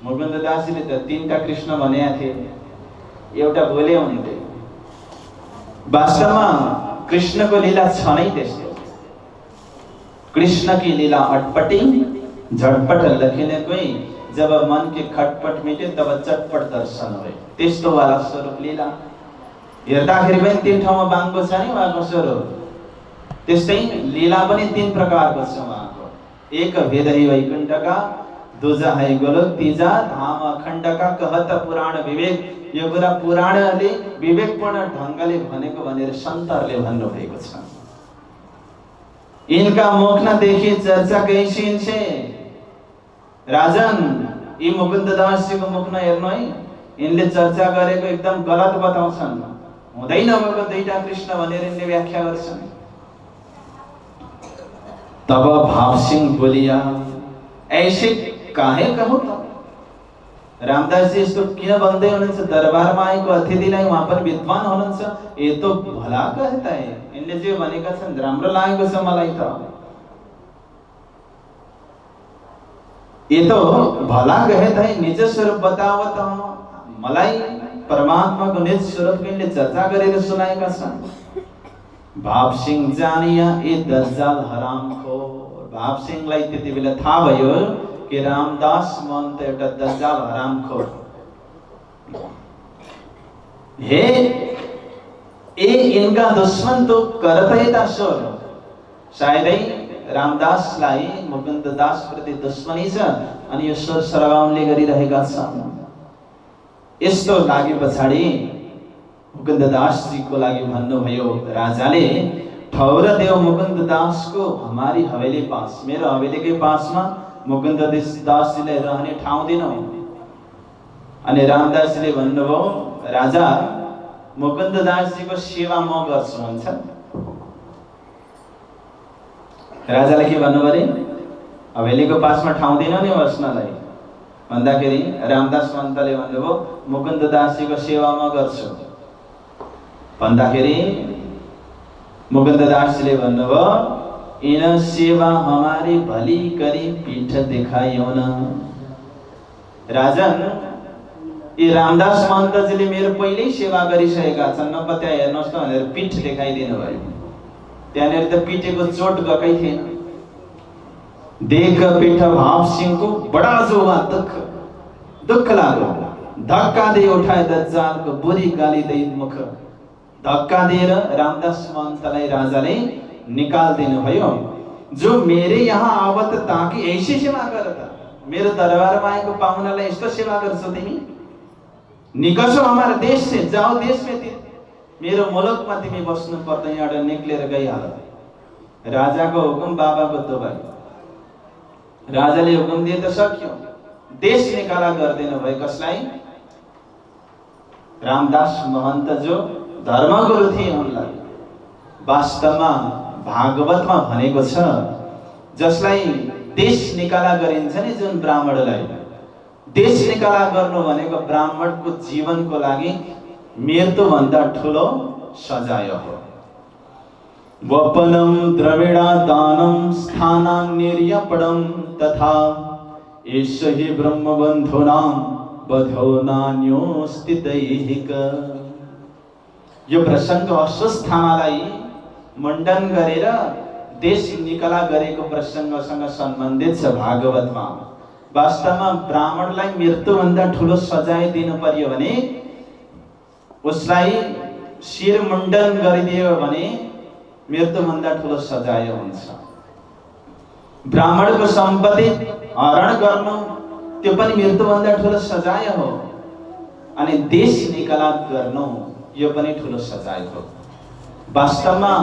मुकुन्ददासजीले त तीनटा कृष्ण भनेका थिए, एउटा भोले हुन्थे। वास्तवमा कृष्णको लीला छ नै त्यस्तो। कृष्ण की लीला अटपटी झटपट लखिने कोई, जब मन के खटपट मिटे तब चटपट दर्शन भए। त्यस्तो वाला स्वरूप लीला हेर्दाखेरि पनि तीन ठाउँमा बाङ्गो छ नि उहाँको स्वरूप। त्यस्तै लीला पनि तीन प्रकारको छ उहाँको। एक भेद है वैकुण्ठका, दूजा है गोलोक, तीजा धाम अखण्डका, कहत पुराण विवेक। यो कुरा पुराणले विवेकपूर्ण ढङ्गले भनेको भनेर सन्तहरूले भन्नुभएको छ। इनका मुख न देखी चर्चा कैसी छे। राजन यी मुकुन्ददासजीको मुख न हेर्नु है, यिनले चर्चा गरेको एकदम गलत बताउँछन्। हुँदै नभएको दुईटा कृष्ण भनेर यिनले व्याख्या गर्छन्। तब भाव सिंह बोलिया, ऐसे काहे कहो त? रामदासजी यस्तो किन भन्दै हुनुहुन्छ? दरबारमा आएको अतिथिलाई उहाँ पनि विद्वान हुनुहुन्छ। ये तो भला कहता है, यिनले जे भनेका छन् राम्रो लागेको छ मलाई त। ये तो भला कहता है, निज स्वरूप बतावत मलाई परमात्माको निज स्वरूप यिनले चर्चा गरेर सुनाएका छन्। भाव सिंह जानिया ए दज्जाल हरामखोर। भाव सिंहलाई त्यति बेला थाहा भयो कि रामदास महन्त एउटा दज्जाल हरामखोर। हे ए इनका दुश्मन तो करतै था स्वर। सायदै रामदासलाई मुकुन्ददास प्रति दुश्मनी छ अनि यो स्वर सरगाउनले गरिरहेका छन्। यस्तो लागे पछाडि मुकुन्ददासजीको लागि भन्नुभयो राजाले, ठौर देव मुकुन्ददासको हमारी हवेली पास, मेरो हवेलीकै पासमा मुकुन्ददासजीलाई रहने ठाउँ दिनु। अनि रामदासजीले भन्नुभयो, राजा मुकुन्ददासजीको सेवा म गर्छु भन्छ। राजाले के भन्नु पर्यो? हवेलीको पासमा ठाउँ दिनु नि बस्नलाई भन्दाखेरि रामदास महन्तले भन्नुभयो, मुकुन्ददासजीको सेवा म गर्छु भन्दाखेरि मुकुन्ददासजीले भन्नुभयो, इन सेवा हमारी भली करी पीठ दिखाइयो न। राजन यी रामदास महन्तजीले मेरो पहिल्यै सेवा गरिसकेका छन्, नपत्या हेर्नुहोस् त भनेर पीठ देखाइदिनु भयो। त्यहाँनिर त पिटेको चोट गएकै थिएन। देख पीठ भाव सिंहको बडा जोवा दुख लाग्यो। धक्का दे उठाए दज्जालको बुरी गाली दे मुख। धक्का दिएर रामदास महन्तलाई राजाले निकाल्दिनु भयो। जो मेरे यहाँ आवत ताकि ऐसी सेवा करता, मेरो दरबारमा आएको पाहुनालाई यस्तो सेवा गर्छौ तिमी? निकसो हमारा देश से, जाओ देश में तिमी, मेरो मुलुकमा तिमी बस्नु पर्दैन, एउटा निक्लेर गइहाल। राजाको हुकुम बाबाको दुहाई। राजाले हुकुम दिए त सक्यो, देश निकाला गर्दैन भयो। कसलाई? रामदास महन्त जो धर्मगुरु थिए उनलाई। वास्तवमा भागवतमा भनेको छ, जसलाई देश निकाला गरिन्छ नि जुन ब्राह्मणलाई, देश निकाला गर्नु भनेको ब्राह्मणको जीवनको लागि मृत्युभन्दा ठुलो सजाय हो। वपनम द्रविडा दानम स्थानां निर्यपणम तथा एष हि ब्रह्मबन्धूनां बधो नान्यो स्थितैहिक। यो प्रसङ्ग अस्वस्थामालाई मण्डन गरेर देश निकाला गरेको प्रसङ्गसँग सम्बन्धित छ भागवतमा। वास्तवमा ब्राह्मणलाई मृत्युभन्दा ठुलो सजाय दिनु पर्यो भने उसलाई शिर मुण्डन गरिदियो भने मृत्युभन्दा ठुलो सजाय हुन्छ। ब्राह्मणको सम्पत्ति हरण गर्नु त्यो पनि मृत्युभन्दा ठुलो सजाय हो। अनि देश निकाला गर्नु यो पनि ठुलो सजाय हो। वास्तवमा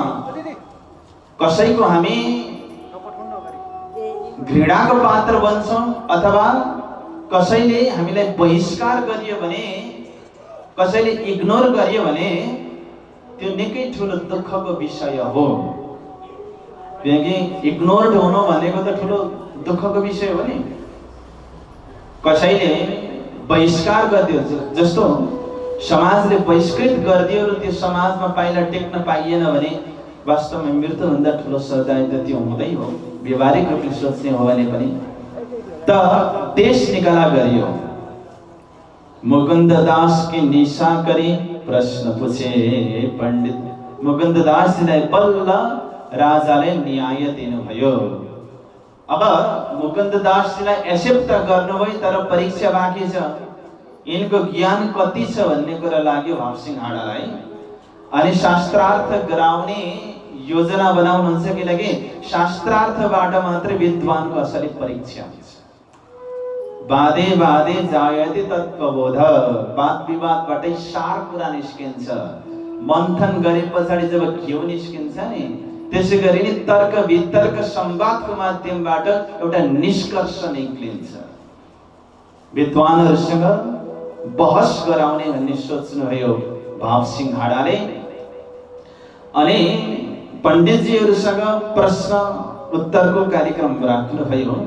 कसैको हामी घृणाको पात्र बन्छौं अथवा कसैले हामीलाई बहिष्कार गरियो भने, कसैले इग्नोर गरियो भने त्यो निकै ठुलो दुःखको विषय हो। किनकि इग्नोर्ड हुनु भनेको त ठुलो दुःखको विषय हो नि। कसैले बहिष्कार गरिदियो, जस्तो समाजले बहिष्कृत गरिदियो र त्यो समाजमा पाइला टेक्न पाइएन भने वास्तवमा मृत्युभन्दा ठुलो सजाय त त्यो हुँदै हो, व्यवहारिक रूपले सोच्ने हो भने पनि। त देश निकाला गरियो। मुकुन्द दास की निशा करी प्रश्न पूछे पंडित। मुकुन्द दासजीलाई बल्ल राजाले न्याय दिनुभयो। अब मुकुन्द दासजीलाई एक्सेप्ट त गर्नुभयो, तर परीक्षा बाँकी छ। यिनको ज्ञान कति छ भन्ने कुरा लाग्यो भावसिंह आडालाई। अनि शास्त्रार्थ गराउने योजना बनाउनुहुन्छ, किनकि शास्त्रार्थबाट मात्रै विद्वानको असली परीक्षा हुन्छ। वादे वादे जायते तत्त्वबोध। वाद विवादबाटै सार कुरा निस्किन्छ। मन्थन गरे पछाडि जब घिउ निस्किन्छ नि, त्यसै गरी नै तर्क वितर्क संवादको माध्यमबाट एउटा निष्कर्ष निक्लिन्छ। विद्वानहरूसँग बहस गराउने भन्ने सोच्नुभयो भावसिंह आडाले। अनि पण्डितजीहरूसँग प्रश्न उत्तरको कार्यक्रम राख्नुभयो।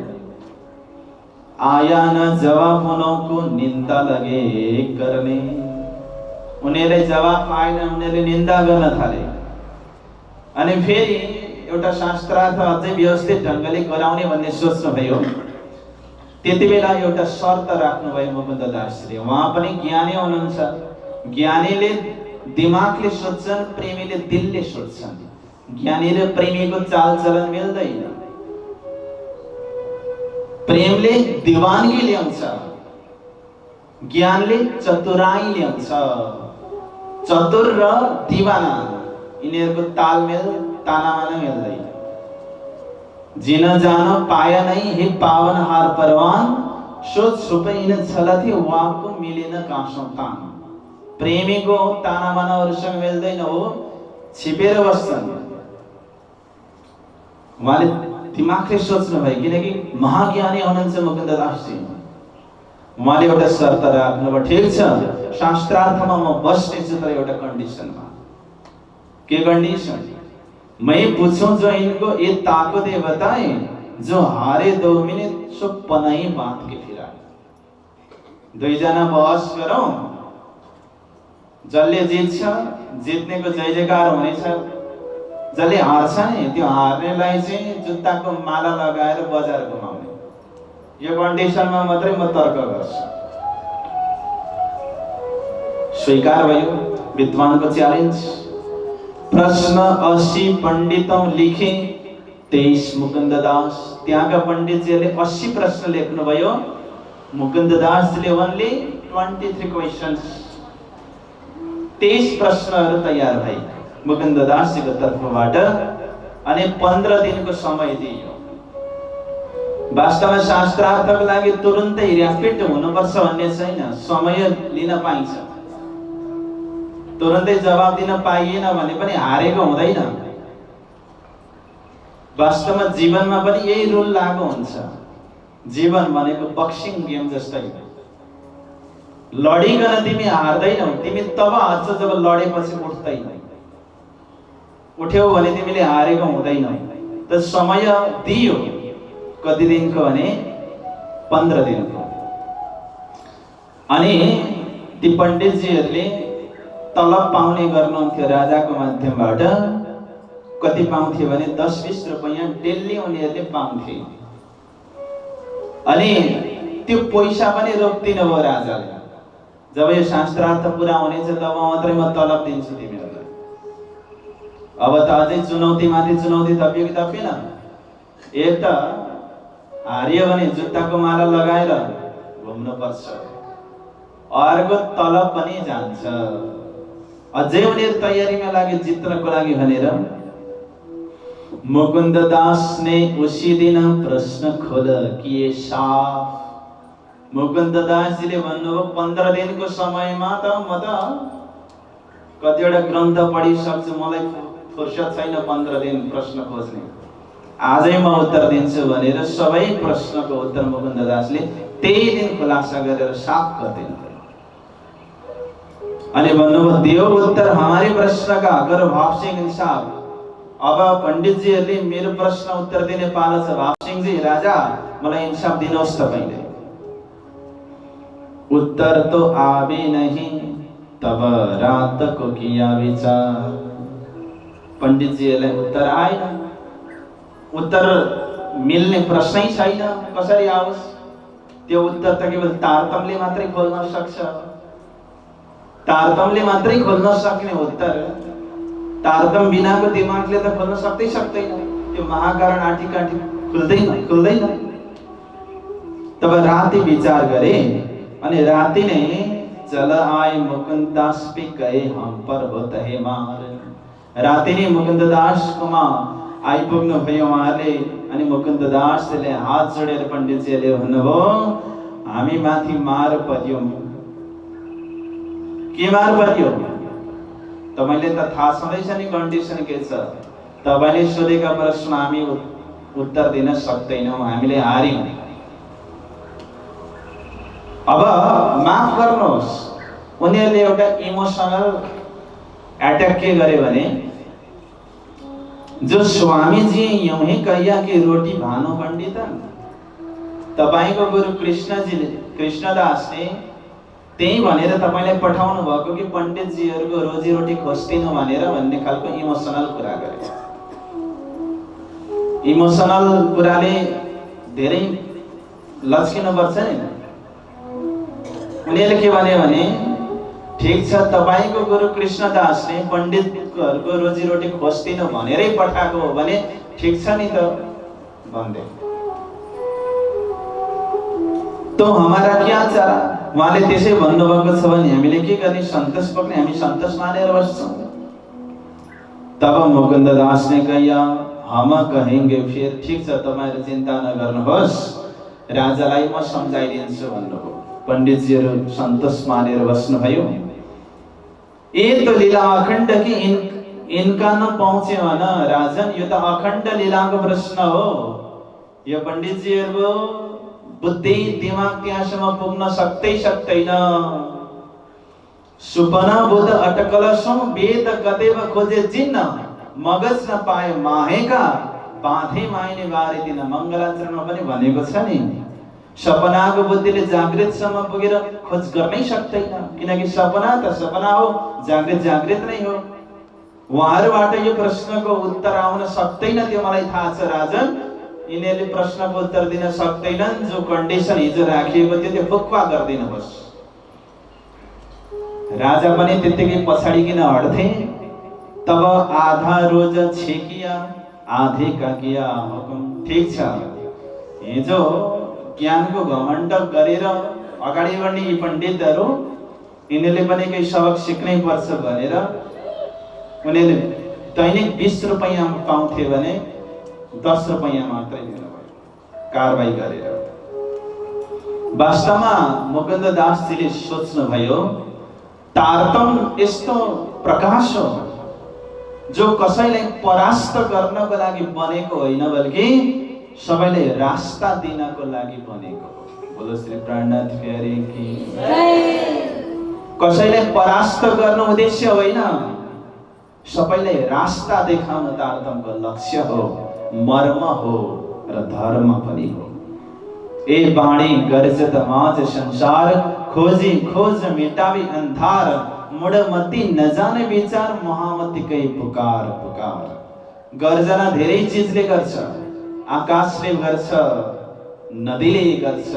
आया न जवाब उनको निन्दा लगे गर्ने। उनीहरूले जवाब पाएन, उनीहरूले निन्दा गर्न थाले। अनि फेरि एउटा शास्त्रार्थ अझै व्यवस्थित ढङ्गले गराउने भन्ने सोच्नुभयो। त्यति बेला एउटा शर्त राख्नुभयो मुकुन्द दासजीले। उहाँ पनि ज्ञानी हुनुहुन्छ। ज्ञानीले दिमागले सोच्छन्, प्रेमीले दिलले सोच्छन्। ज्ञानी र प्रेमीको चालचलन मिल्दैन। प्रेमले दिवानगी ल्याउँछ, ज्ञानले चतुराई ल्याउँछ। चतुर र दिवाना यिनीहरूको तालमेल तानामा मिल्दैन। जिन जान पाया नै हे पावनहार परवान, सोच छुपैन छलथे वाको मिलेन काँसौँ तान। प्रेमीको तानामानाहरूसँग मिल्दैन हो, छिपेर बस्छन्। उहाँले दिमागले सोच्नु भयो, किनकि महाज्ञानी हुनुहुन्छ मुकुन्द दासजी। उहाँले एउटा शर्त राख्नुभयो। ठिक छ, शास्त्रार्थमा म बस्नेछु, तर एउटा कन्डिसनमा। के कंडीशन? मैं पूछूं जो इनको ये ताकतें बताएं, जो हारे 2 मिनट सो पनाई बांध के फिराए। दुईजना बहस गरौं, जसले जित्छ, जित्नेको जय जयकार हुनेछ। जसले हार्छ नि, त्यो हार्नेलाई चाहिँ जुत्ताको माला लगाएर बजार घुमाउने। यो कन्डिसनमा मात्रै म तर्क गर्छु। स्वीकार भयो विद्वानको च्यालेन्ज। प्रश्न 80 पंडितों लिखे, 23 मुकुन्द दास। त्यहाँका पण्डितजीले 80 प्रश्न लेख्नुभयो। मुकुन्द दासले ओन्ली 23 क्वेशन्स, 23 प्रश्नहरू तयार भए मुकुन्द दासजीको तर्फबाट। अनि 15 दिनको समय दिइयो। वास्तवमा शास्त्रार्थको लागि तुरुन्तै र्यापिड हुनुपर्छ भन्ने छैन, समय लिन पाइन्छ। तुरन्तै जवाब दिन पाइएन भने पनि हारेको हुँदैन। वास्तवमा जीवनमा पनि यही रुल लागू हुन्छ। जीवन भनेको बक्सिङ गेम जस्तै हो। लडिकन तिमी हार्दैनौ, तिमी तब हार्छौ जब लडेपछि उठ्दैन। उठ्यौ भने तिमीले हारेको हुँदैनौ। त समय दियो, कति दिनको भने 15 दिनको। अनि ती पण्डितजीहरूले तलब पाउने गर्नुहुन्थ्यो राजाको माध्यमबाट। कति पाउँथे भने 10-20 रुपैयाँ डेली उनीहरूले पाउँथे। अनि त्यो पैसा पनि रोक्दिनु भयो राजाले। जब यो शास्त्रार्थ पुरा हुनेछ तब मात्रै म तलब दिन्छु तिमीहरूलाई। अब त अझै चुनौतीमाथि चुनौती थपियो कि थपेन? एक त हारियो भने जुत्ताको माला लगाएर घुम्नुपर्छ, अर्को तलब पनि जान्छ। अझै उनीहरू तयारीमा लागे जित्नको लागि भनेर। मुकुन्द दास ने उसी दिन प्रश्न खोल किए साफ। मुकुन्द दासजीले भन्नुभयो 15 दिनको समयमा त म त कतिवटा ग्रन्थ पढिसक्छु, मलाई फुर्सद छैन 15 दिन प्रश्न खोज्ने। आजै म उत्तर दिन्छु भनेर सबै प्रश्नको उत्तर मुकुन्द दासले त्यही दिन खुलासा गरेर साफ गरिदिनु। अनि भन्नुभयो देव उत्तर हमारे प्रश्न का अगर भाव सिंह इंसाफ। अब पंडित जीहरूले मेरो प्रश्न उत्तर दिने पालो छ। भाव सिंह जी राजा मलाई इंसाफ दिनुहोस् तपाईले। उत्तर तो आवे नहीं तब रात को किया विचार। पंडित जीहरूले उत्तर आएन, उत्तर मिल्ने प्रश्नै छैन, कसरी आओस्? त्यो उत्तर त केवल तारतम्यले मात्रै खोल्न सक्छ। तारतम्यले मात्रै खोल्न सक्ने उत्तर तारतम्य बिनाको दिमागले त खोल्न सक्दैन। त्यो महाकारण आँटी खुल्दैन। तब राति विचार गरे अनि राति नै चल आए मुकुन्ददास पे गए हम पर होत है मार। राति नै मुकुन्ददासकोमा आइपुग्नु भयो उहाँले। अनि मुकुन्ददासले हात जोडेर पण्डितजीले भन्नुभयो हामी माथि मार पर्यो। के मार पर्यो? तपाईले त थाहा छँदैछ नि कन्डिसन के छ। तपाईले सोधेका प्रश्न हामी उत्तर दिन सक्दैनौँ, हामीले हार्यौं। अब माफ गर्नुहोस्, उनीहरूले एउटा इमोसनल अटैक के गरे भने जो स्वामी जी यूं ही कहिया कि रोटी भानु पंडितन। तपाईको गुरु कृष्णदासले त्यही भनेर तपाईलाई पठाउनु भएको कि पंडित जीहरुको रोजी रोटी खोज्दिनु भनेर भन्ने खालको इमोसनल कुरा गरे। इमोसनल कुराले धेरै लच्किनु पर्छ नि। उनीहरूले के भने ठीक छ तपाईको गुरु कृष्णदासले पण्डितहरुको रोजी रोटी खोज्दिनु भनेरै पठाएको हो भने ठीक छ नि त भन्दै। तो हमारा क्या चारा? उहाँले त्यसै भन्नुभएको छ भने हामीले के गर्ने? सन्तोष पक्ने, हामी सन्तोष मानेर बस्छौं। तब मुकुन्ददास ने कहा हम कहेंगे फिर। ठीक छ तपाईहरु चिन्ता नगर्नुहोस्, राजालाई म सम्झाइदिन्छु भन्नुभयो। पंडित जीहरु सन्तोष मानेर बस्नु भयो। ये तो लीला अखण्ड की इनका न पहुँचे न राजन, यो त अखण्ड लीलाको प्रश्न हो। यो पंडित जीहरुको बुद्धि दिमाग त्यहाँसम्म पुग्न सक्दैन। सुपना बुध अटकलसौं वेद कदेव खोजे जिन्न, मगज न पाए माहेका बाँधे माइने बारे दिन। मंगलाचरणमा पनि भनेको छ नि, सपनाको बुद्धिले जागृतसम्म पुगेर खोज गर्नै सक्दैन, किनकि सपना त सपना हो, जागृत नै हो। उहाँहरुबाट यो प्रश्नको उत्तर आउन सक्दैन, त्यो मलाई थाहा छ राजन। यिनीहरूले प्रश्नको उत्तर दिन सक्दैनन्। जो कन्डिसन हिजो राखिएको थियो त्यो फुक्का गर्दिनुहोस्। राजा पनि त्यतिकै पछाडिकिन हट्थे। तब आधा रोज छेकिया आधे का किया हुकुम। ठीक छ, हिजो ज्ञानको घमण्ड गरेर अगाडि बढ्ने यी पण्डितहरु, यिनीहरूले पनि केही सबक सिक्नै पर्छ भनेर उनीहरूले दैनिक 20 रुपैयाँ पाउँथे भने 10 रुपैयाँ मात्रै दिनुभयो कारबाही गरेर। वास्तवमा मुकुन्ददासजीले सोच्नुभयो तारतम्य यस्तो प्रकाश हो जो कसैलाई परास्त गर्नको लागि बनेको होइन, बल्कि सबैले रास्ता दिनको लागि बनेको हो। बोलो श्री प्राणनाथ प्यारे की जय। कसैलाई परास्त गर्न उद्देश्य होइन, सबैलाई रास्ता देखाउन तारतम्यको लक्ष्य हो, मर्म हो र धर्म पनि हो। ए बाणी गर्जत माझ संसार, खोजी खोज मिटावी अंधार, मुडमती न जाने विचार, महामती कै पुकार पुकार। गर्जना धेरै चीजले गर्छ, आकाशले गर्छ, नदीले गर्छ,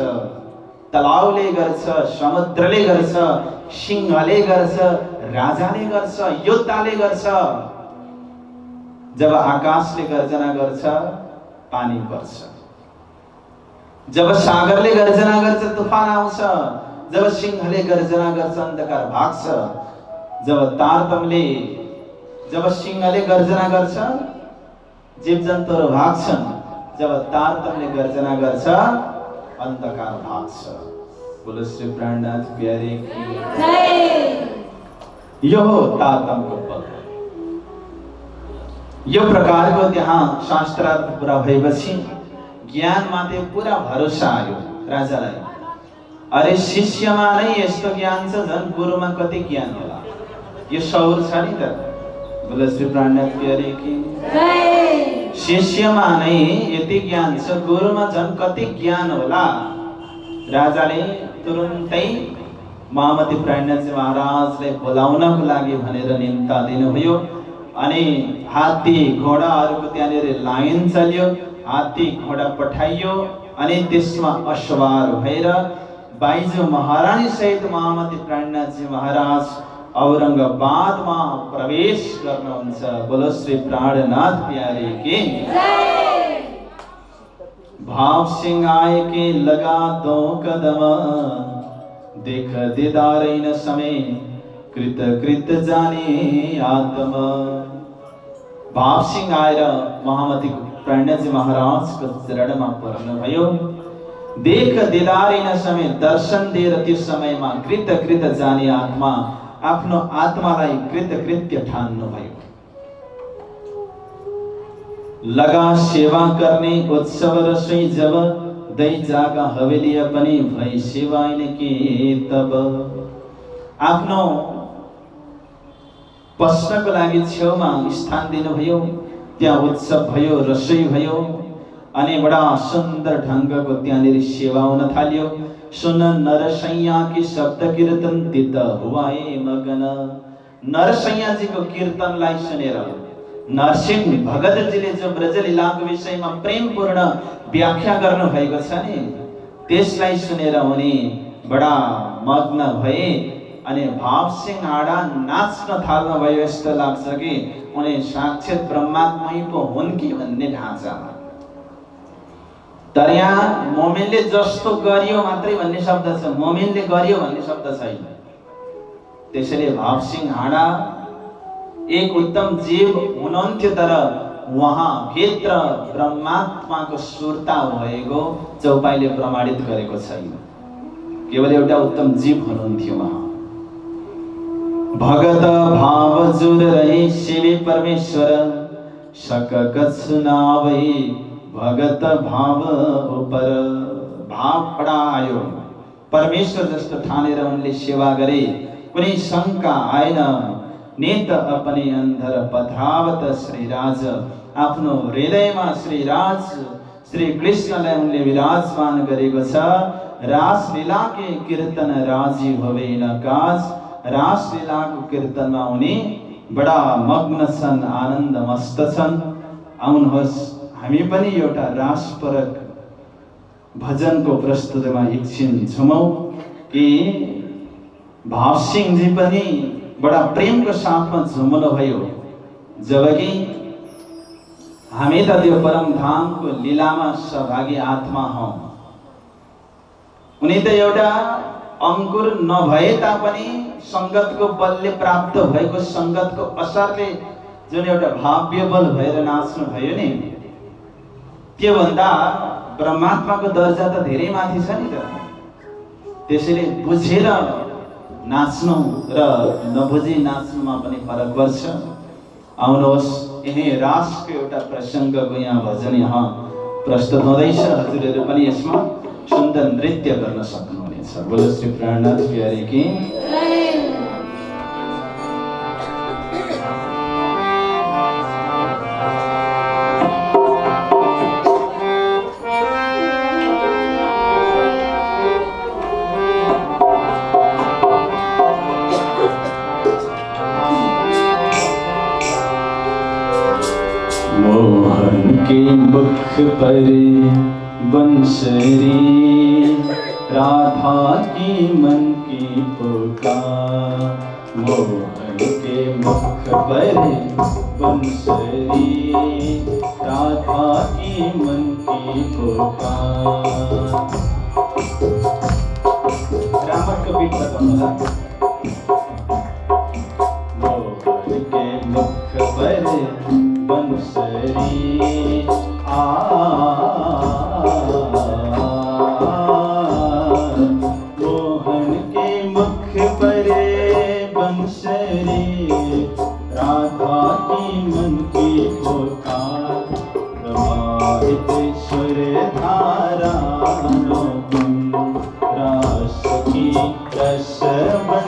तलाउले गर्छ, समुद्रले गर्छ, सिंहले गर्छ, राजाले गर्छ, योद्धाले गर्छ। जब आकाशले गर्जना गर्छ पानी पर्छ, जब सागरले गर्जना गर्छ तुफान आउँछ, जब सिंहले गर्जना गर्छ अन्धकार भाग्छ, जब सिंहले गर्जना गर्छ जीवजन्तुहरू भाग्छन्, जब तारतम्यले गर्जना गर्छ अन्धकार भाग्छ। बोलो श्री प्राणनाथ प्यारे की जय। यो हो तारतम्यको बल। यो प्रकारको त्यहाँ शास्त्रार्थ पुरा भएपछि ज्ञान माथि पुरा भरोसा आयो राजालाई। अरे शिष्यमा नै यस्तो ज्ञान छ, झन् गुरुमा कति ज्ञान होला। यो सौर छ नि त। बोल श्री प्राणनाथ प्यारे की शिष्यमा नै यति ज्ञान छ, गुरुमा झन् कति ज्ञान होला। राजाले तुरुन्तै महामती प्राणनाथजी महाराजलाई बोलाउनको लागि भनेर निम्ता दिनुभयो। अनि हात्ती घोडाहरूको त्यहाँनिर लाइन चल्यो, हात्ती घोडा पठाइयो अनि त्यसमा असवार भएर बाइजो महारानी सहित महामती प्राणनाथजी महाराज औरंगाबादमा प्रवेश गर्नुहुन्छ। बोलो श्री प्राणनाथ प्यारे की भाव सिंह आए के लगा दो कदम, देख दीदार न समय कृत कृत जाने आत्मा। भाव सिंह आएर महामती प्राणनाथजी महाराजको चरणमा पर्नुभयो। देख दीदार न समय, दर्शन दिएर त्यो समयमा कृत कृत जाने आत्मा, आफ्नो आत्मालाई कृत कृत्य ठान्नुभयो। लगा सेवा गर्ने उत्सव रसोई जब, दै जागा हवेलिया पनि भई सेवाइन के तब। आफ्नो पस्नको लागि छेउमा स्थान दिनुभयो, त्यहाँ उत्सव भयो, रसोई भयो अनि बडा सुन्दर ढङ्गको त्यहाँनिर सेवा हुन थाल्यो। सुन नरसैया की शब्द कीर्तन तित हुआए मगन। नरसैयाजीको कीर्तनलाई सुनेर नरसिंह भगतजीले जो ब्रजलीलाको विषयमा प्रेमपूर्ण व्याख्या गर्नु भएको छ नि, त्यसलाई सुनेर उनी बडा मग्न भए अनि भाव सिंह आडा नाच्न थाल्नु भयो। यस्तो लाग्छ कि उनी साक्षात ब्रह्मात्मै पो हुन् कि भन्ने ढाँचामा। तर यहाँ मोमिनले जस्तो गरियो मात्रै भन्ने शब्द छ, मोमिनले गरियो भन्ने शब्द छैन। त्यसैले भाव सिंह आडा एक उत्तम जीव हुनुहुन्थ्यो, तर उहाँ भित्र ब्रह्मात्माको सुरता भएको चौपाईले प्रमाणित गरेको छैन। केवल एउटा उत्तम जीव हुनुहुन्थ्यो उहाँ। भगत भाव जुर रहे शिवे परमेश्वर, शक कछुनावै भगत भाव उपर। भाव बडा आयो, परमेश्वर जस्तो ठानेर उनले सेवा गरे, कुनै शंका आएन। नेत अपने अंधर पथरावत श्रीराज, आफ्नो हृदयमा श्रीराज श्री कृष्णलाई उनले विराजमान गरेको छ। रासलीला के कीर्तन राजी भवे न काज। रासलीलाको कीर्तनमा उनी बडा मग्न छन्, आनन्द मस्त छन्। आउनुहोस् हामी पनि एउटा रासपरक भजनको प्रस्तुतिमा एकछिन झुमौं कि भाव सिंहजी पनि बडा प्रेमको साथमा झुम्नु भयो। जबकि हामी त त्यो परम धामको लीलामा सहभागी आत्मा हौं। उनी त एउटा अंकुर नभए तापनि संगतको बलले प्राप्त भएको संगतको असरले जुन एउटा भाव्य बल भएर नाच्नु भयो नि, त्यो भन्दा ब्रह्मात्माको दर्जा त धेरै माथि छ नि त। त्यसैले बुझेर नाच्नु र नबुझी नाच्नुमा पनि फरक पर्छ। आउनुहोस् यही रासको एउटा प्रसङ्गको यहाँ भजन यहाँ प्रस्तुत हुँदैछ। हजुरहरू पनि यसमा सुन्दर नृत्य गर्न सक्नुहुनेछ। बोलो श्री प्राणनाथ प्यारे की। मोहन के मुख पर बंसरी, राधा की मन की पुकार। मोहन के मुख पर बंसरी, राधा की मन की पुकार। रामक का बीट बताऊंगा। मोहन के मुख पर बंसरी मोहन के मुख पर बंसरी, राधा की मन की पुकार। प्रवाहित सुर धारा तुम, रास की रस बन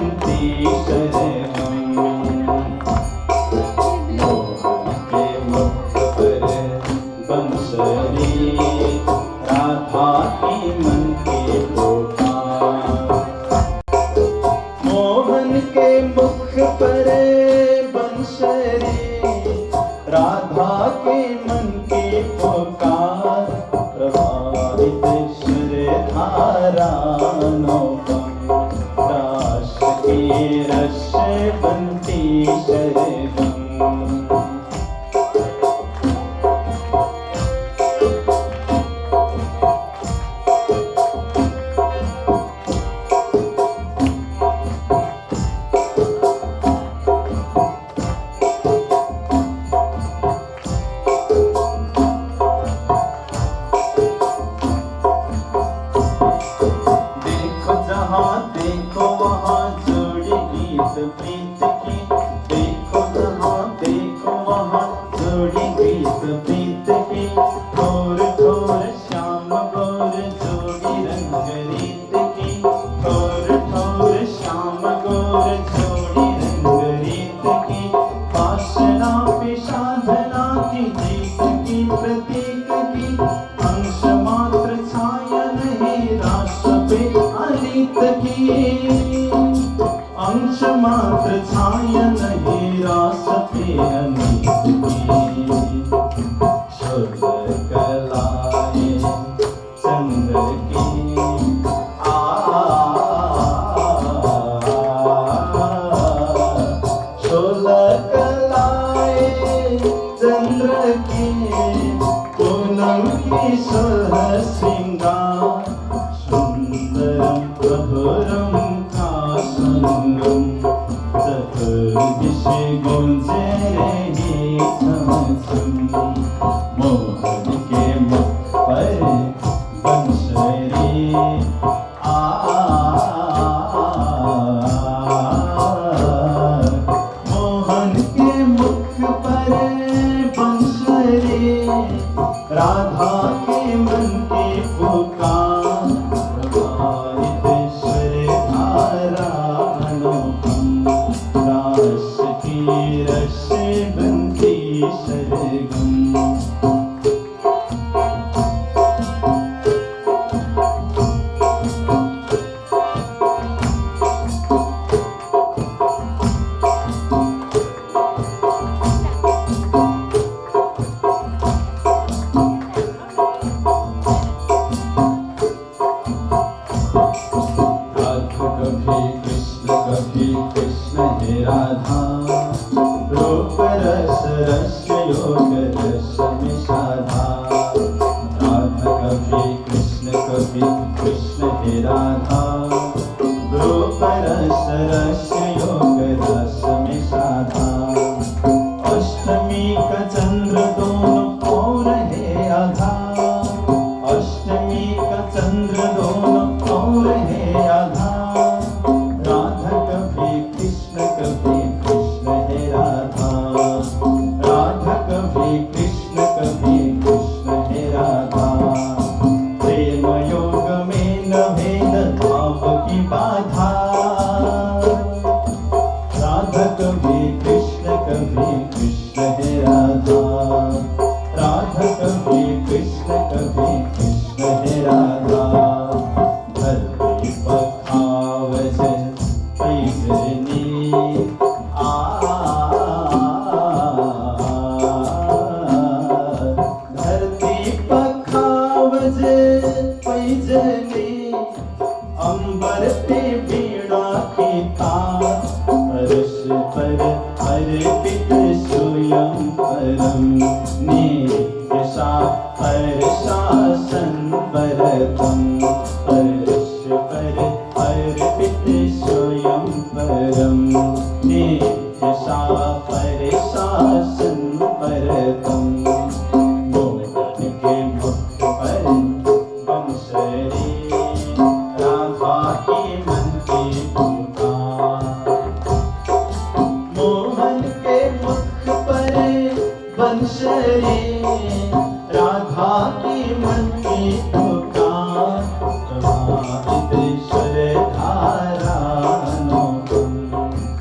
अंश मात्र छाया नहीं रास पे अनीत की। शुद्ध कलाएं चंद्र की शोला कलाएं चंद्र की पूनम की सोलह श्रृंगार सुंदरम प्रभुरम का संगम चतुर्दिश गुंजे रही छम मोहन के मुख पर बंसरी मोहन के मुख पर बंसरी राधा के मन की पुकार प्रभावित स्वर धारा अनुपम रास की रस बंती सरगम। कभी कृष्ण हे राधा रूप रस रस योग रस में साधा। राधा कभी कृष्ण हे राधा रूप रस रस योग रस में साधा। अष्टमी का चंद्र दोनों ओर है आधा अष्टमी का चंद्र दोनों ओर है आधा। राधा कभी कृष्ण हे राधा राधा कभी कृष्ण हे राधा। प्रेम योग में न भेद भाव की बाधा। राधा कभी कृष्ण हे राधा राधा कभी कृष्ण हे राधा। धरती पखावज पैजनी धरती पखावज पैजनी अंबर पे बीड़ा की तार परश पर अर्पित स्वयं परम नित्य शासन परतम परश पर अर्पित स्वयं परम नित्य शासन परतम। मोहन के मुख पर बंसरी राधा की मन की पुकार। मोहन के मुख पर बंसरी राधा की मन की पुकार। प्रभावित स्वर धारा अनुपम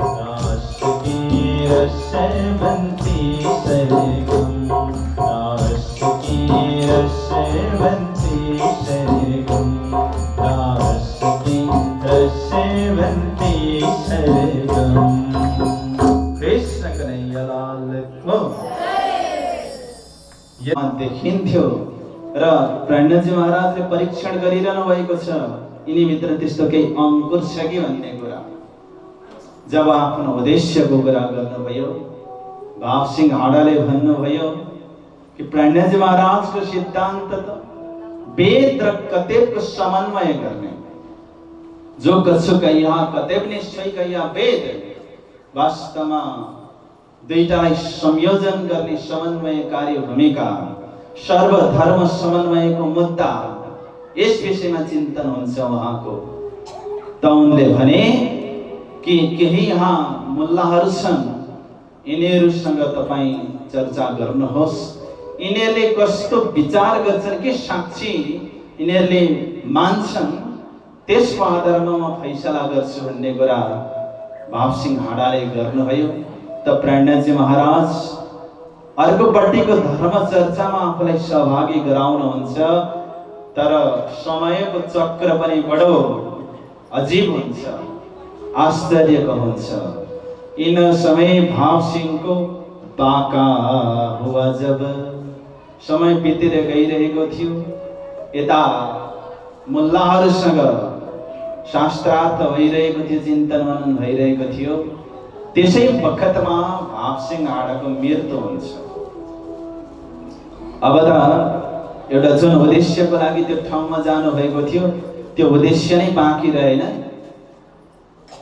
रास की रस बंती सरगम। रास की रस बंती सरगम। रास की रस बंती सरगम। कृष्ण कन्हैया लाल को देखिन्थ्यो र प्रणजी महाराजले परीक्षण गरिरहनु भएको छ यिनी भित्र त्यस्तो केही अंकुर छ कि भन्ने कुरा। जब आफ्नो उद्देश्यको कुरा गर्नुभयो भाव सिंह हाडाले भन्नुभयो कि प्रणजी महाराजको सिद्धान्त त वेद र कतेबको समन्वय गर्ने। जो कछु कहिया कतेब निश्चय कहिया वेद वास्तवमा दुईटालाई संयोजन गर्ने समन्वयकारी भूमिका सर्वधर्म समन्वयको मुद्दा यस विषयमा चिन्तन हुन्छ उहाँको। त उनले भने कि केही यहाँ मुल्लाहरू छन् यिनीहरूसँग तपाईँ चर्चा गर्नुहोस्। यिनीहरूले कस्तो विचार गर्छन् के साक्षी यिनीहरूले मान्छन् त्यसको आधारमा म फैसला गर्छु भन्ने कुरा भाव सिंह हाडाले गर्नुभयो। त प्रणजी महाराज अर्कोपट्टिको धर्म चर्चामा आफूलाई सहभागी गराउनुहुन्छ तर समयको चक्र पनि बडो अजीब हुन्छ। आश्चर्यको हुन्छ। इन समय भाव सिंहको बाका हुआ जब, समय बितेर गइरहेको थियो, यता मुल्लाहरूसँग शास्त्रार्थ भइरहेको थियो, चिन्तन मनन भइरहेको थियो। त्यसै बखतमा भावसिंह आडाको मृत्यु हुन्छ। अब त एउटा जुन उद्देश्यको लागि त्यो ठाउँमा जानु भएको थियो त्यो उद्देश्य नै बाँकी रहेन।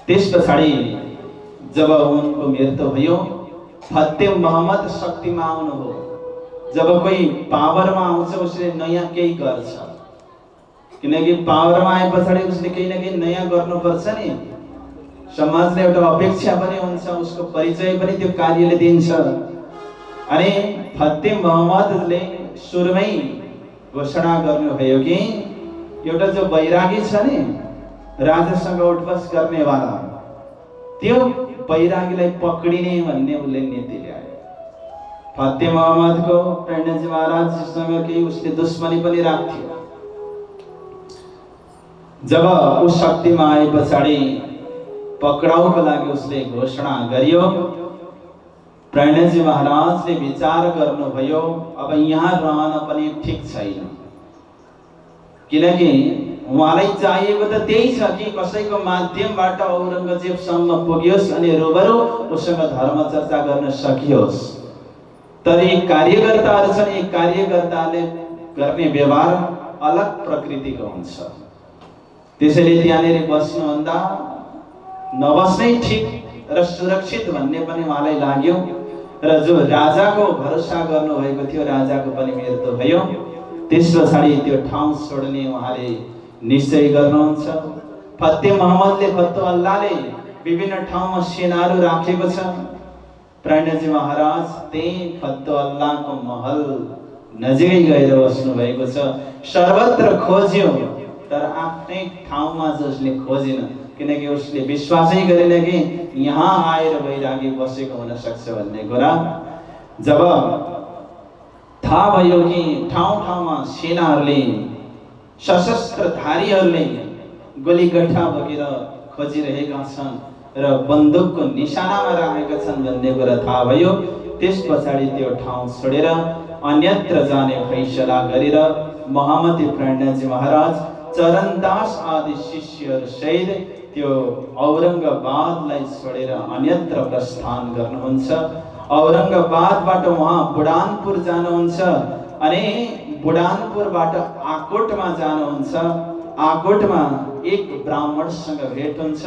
त्यस पछाडि जब उनको मृत्यु भयो, फतेह मोहम्मद शक्तिमा आउनुभयो। जब कोही पावरमा आउँछ उसले नयाँ केही गर्छ, किनकि पावरमा आए पछाडि उसले केही न केही नयाँ गर्नुपर्छ नि। समाजले एउटा अपेक्षा पनि हुन्छ, उसको परिचय पनि त्यो कार्यले दिन्छ। अनि फतेह मोहम्मदले सुरुमै घोषणा गर्नुभयो कि एउटा जो बैरागी छ नि, राजासँग उठबस गर्नेवाला, त्यो बैरागीलाई पक्रिने भन्ने उसले नीति ल्यायो। फतेह मोहम्मदको प्रणजी महाराजसँग केही उसले दुश्मनी पनि राख्थ्यो। जब उस शक्तिमा आए पछाडि पक्राउको लागि उसले घोषणा गरियो। प्रणजी महाराजले विचार गर्नुभयो, अब यहाँ रहन पनि ठीक छैन, किनकि उहाँलाई चाहिएको त त्यही छ कि कसैको माध्यमबाट औरङ्गजेबसम्म पुग्योस् अनि रूबरू उसँग धर्म चर्चा गर्न सकियोस्। तर यी कार्यकर्ताहरू छन्, यी कार्यकर्ताले गर्ने व्यवहार अलग प्रकृतिको हुन्छ। त्यसैले त्यहाँनिर बस्नुभन्दा नबस्नै ठिक र सुरक्षित भन्ने पनि उहाँलाई लाग्यो। र जो राजाको भरोसा गर्नुभएको थियो, राजाको पनि मृत्यु भयो। त्यस पछाडि त्यो ठाउँ छोड्ने उहाँले निश्चय गर्नुहुन्छ। फतेह मोहम्मदले, फतेह अल्लाहले विभिन्न ठाउँमा सेनाहरू राखेको छ। प्रणजी महाराज त्यही फतेह अल्लाहको महल नजिकै गएर बस्नु भएको छ। सर्वत्र खोज्यो तर आफ्नै ठाउँमा जसले खोजेन, किनकि उसले विश्वासै गरेन कि यहाँ आएर बैरागी बसेको हुन सक्छ भन्ने कुरा। जब थाहा भयो कि ठाउँ ठाउँमा सेनाहरूले, सशस्त्रधारीहरूले गोलीगट्ठा बोकेर खोजिरहेका छन् र बन्दुकको निशानामा राखेका छन् भन्ने कुरा थाहा भयो, त्यस पछाडि त्यो ठाउँ छोडेर अन्यत्र जाने फैसला गरेर महामती प्रणजी महाराज चरणदास आदि शिष्यहरू सहित त्यो औरङ्गाबादलाई छोडेर अन्यत्र प्रस्थान गर्नुहुन्छ। औरङ्गाबादबाट उहाँ बुढानपुर जानुहुन्छ अनि बुढानपुरबाट आकोटमा जानुहुन्छ। आकोटमा एक ब्राह्मणसँग भेट हुन्छ।